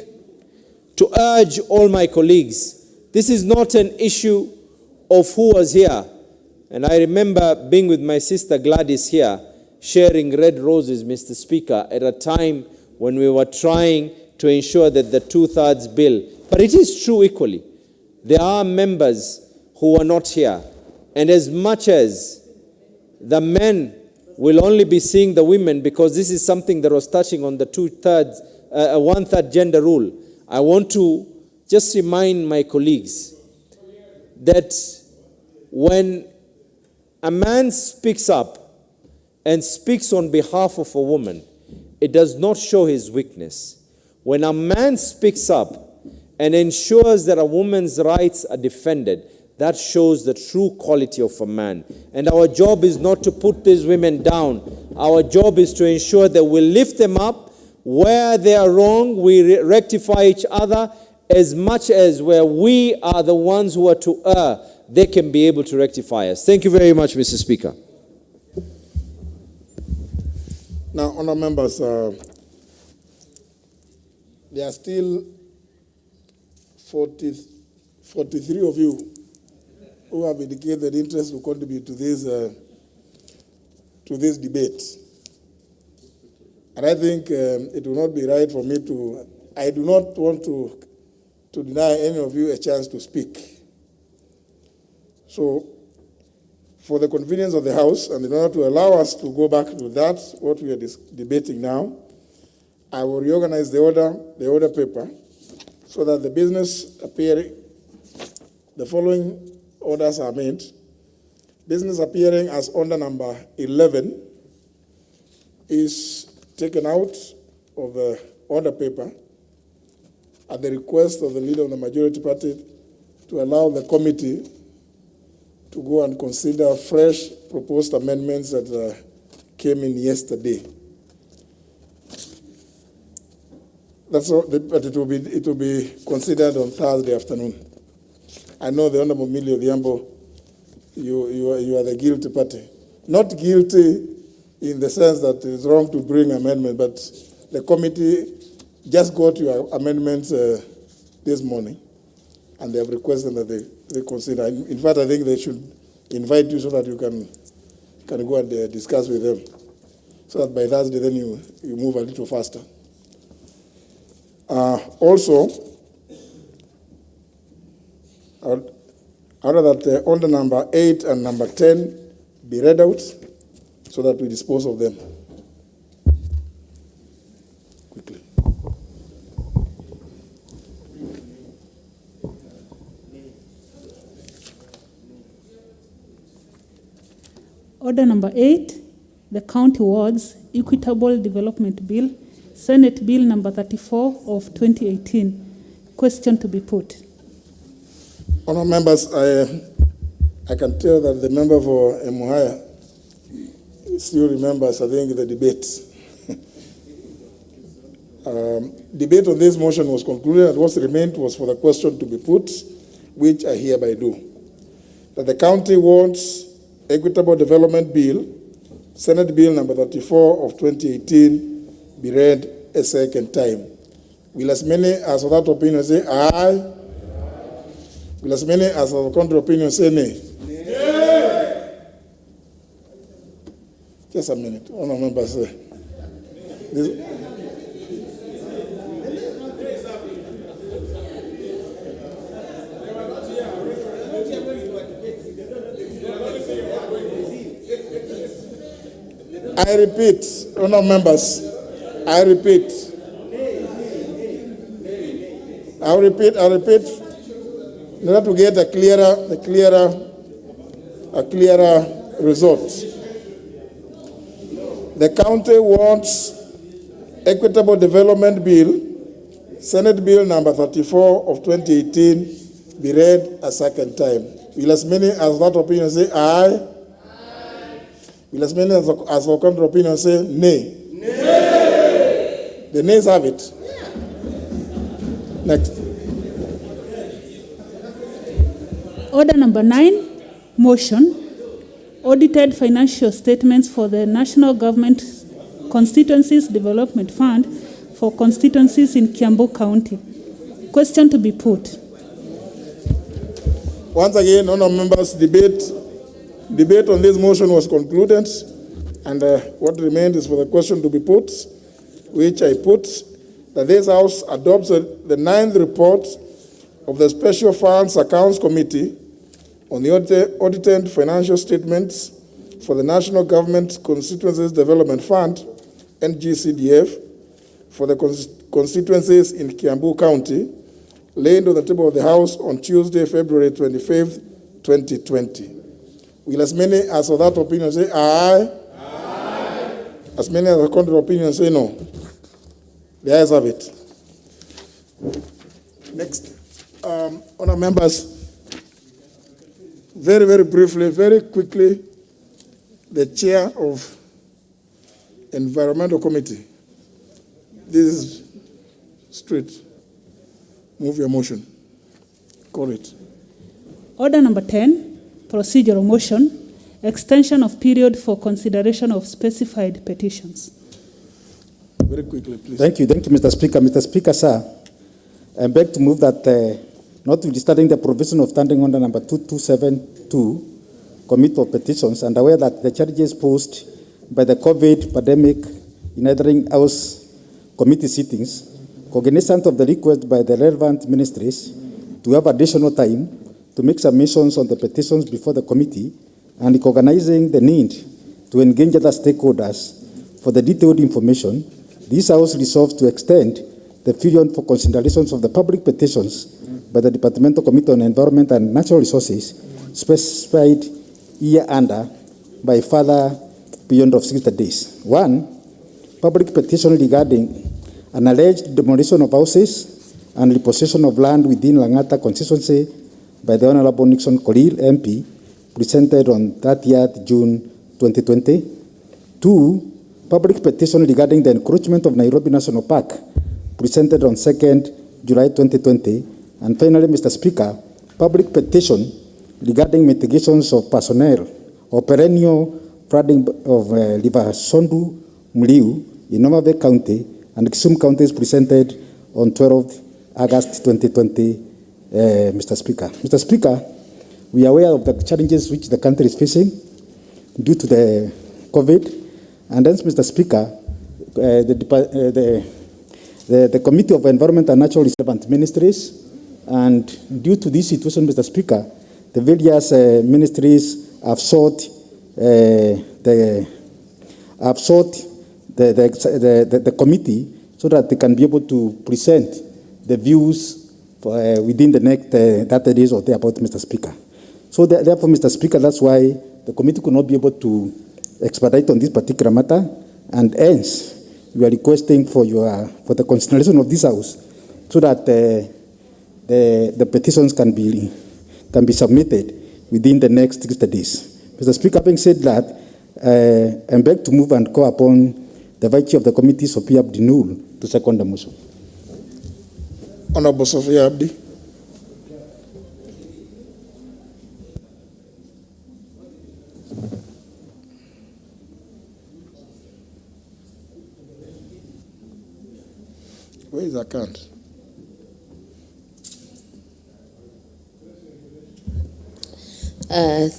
to urge all my colleagues, this is not an issue of who was here. And I remember being with my sister Gladys here, sharing red roses, Mr. Speaker, at a time when we were trying to ensure that the two-thirds bill. But it is true equally. There are members who are not here. And as much as the men will only be seeing the women, because this is something that was touching on the one-third gender rule, I want to just remind my colleagues that when a man speaks up and speaks on behalf of a woman, it does not show his weakness. When a man speaks up and ensures that a woman's rights are defended, that shows the true quality of a man. And our job is not to put these women down. Our job is to ensure that we lift them up. Where they are wrong, we rectify each other. As much as where we are the ones who are to err, they can be able to rectify us. Thank you very much, Mr. Speaker. Now, honourable members, there are still 43 of you who have indicated interest to contribute to this debate. And I think it will not be right for me to, I do not want to deny any of you a chance to speak. So, for the convenience of the House, and in order to allow us to go back to that, what we are debating now, I will reorganize the order paper, so that the business appearing, the following orders are made. Business appearing as order number 11 is taken out of the order paper at the request of the leader of the majority party to allow the committee to go and consider fresh proposed amendments that came in yesterday. That's all, but it will be considered on Thursday afternoon. I know the Honourable Millie Odhiambo, you are the guilty party. Not guilty in the sense that it is wrong to bring amendment, but the committee just got your amendments this morning, and they have requested that they consider. In fact, I think they should invite you so that you can go and discuss with them, so that by Thursday then you move a little faster. Also, order that order number 8 and number 10 be read out so that we dispose of them quickly. Order number 8, the County Wards Equitable Development Bill, Senate Bill number 34 of 2018. Question to be put. Honourable members, I can tell that the member for Emuhaya still remembers, I think, the debate. Debate on this motion was concluded, and what remained was for the question to be put, which I hereby do. That the County Wards Equitable Development Bill, Senate Bill number 34 of 2018, be read a second time. Will as many as of that opinion say aye? Will as many as of the contrary opinion say nay? Nay. Just a minute. Honourable members. I repeat, honourable members, I repeat, in order to get a clearer result. The County Wards Equitable Development Bill, Senate Bill number 34 of 2018, be read a second time. Will as many as that opinion say aye? Will as many as the contrary opinion say nay? Nay. The nays have it. Next. Order number 9, motion. Audited financial statements for the National Government Constituencies Development Fund for constituencies in Kiambu County. Question to be put. Once again, honourable members, debate on this motion was concluded, and what remained is for the question to be put, which I put, that this House adopts the 9th report of the Special Funds Accounts Committee on the audited financial statements for the National Government Constituencies Development Fund, NGCDF, for the constituencies in Kiambu County, laid on the table of the House on Tuesday, February 25th, 2020. Will as many as of that opinion say aye? Aye. As many as the contrary opinion say no? The ayes have it. Next. Honour members, very, very briefly, very quickly, the chair of Environmental Committee. This is straight. Move your motion. Call it. Order number 10, procedural motion, extension of period for consideration of specified petitions. Very quickly, please. Thank you, Mr. Speaker. Mr. Speaker, sir, I beg to move that, notwithstanding the provision of Standing Order number 2272, Committee of Petitions, and aware that the charges posed by the COVID pandemic in either House committee sittings, cognizant of the request by the relevant ministries to have additional time to make submissions on the petitions before the committee, and recognizing the need to engage other stakeholders for the detailed information, this House resolves to extend the period for considerations of the public petitions by the Departmental Committee on Environment and Natural Resources specified hereunder by further period of 60 days. 1, public petition regarding an alleged demolition of houses and repossession of land within Langata constituency by the Honourable Nixon Korir MP, presented on 30th June 2020. 2, public petition regarding the encroachment of Nairobi National Park, presented on 2nd July 2020. And finally, Mr. Speaker, public petition regarding mitigations of personnel or perennial flooding of River Sondu, Mliu in Nova Bay County and Kisumu County is presented on 12th August 2020, Mr. Speaker. Mr. Speaker, we are aware of the challenges which the country is facing due to the COVID, and hence, Mr. Speaker, the Committee of Environment and Natural Resources ministries, and due to this situation, Mr. Speaker, the various ministries have sought the committee so that they can be able to present the views within the next 30 days or thereabout, Mr. Speaker. So therefore, Mr. Speaker, that's why the committee could not be able to expedite on this particular matter, and hence we are requesting for the consideration of this House so that the petitions can be submitted within the next 60 days. Mr. Speaker, having said that, I beg to move and call upon the Vice Chair of the Committee, Sophia Abdinur, to second the motion. Honourable Sophia Abdi. Where is the account?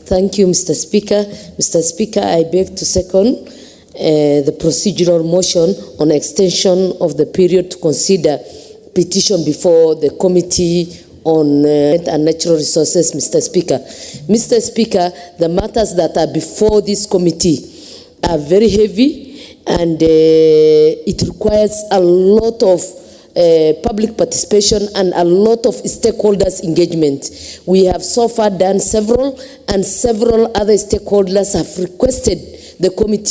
Thank you, Mr. Speaker. Mr. Speaker, I beg to second the procedural motion on extension of the period to consider petition before the Committee on and Natural Resources, Mr. Speaker. Mr. Speaker, the matters that are before this committee are very heavy, and it requires a lot of public participation and a lot of stakeholders engagement. We have so far done several, and several other stakeholders have requested the committee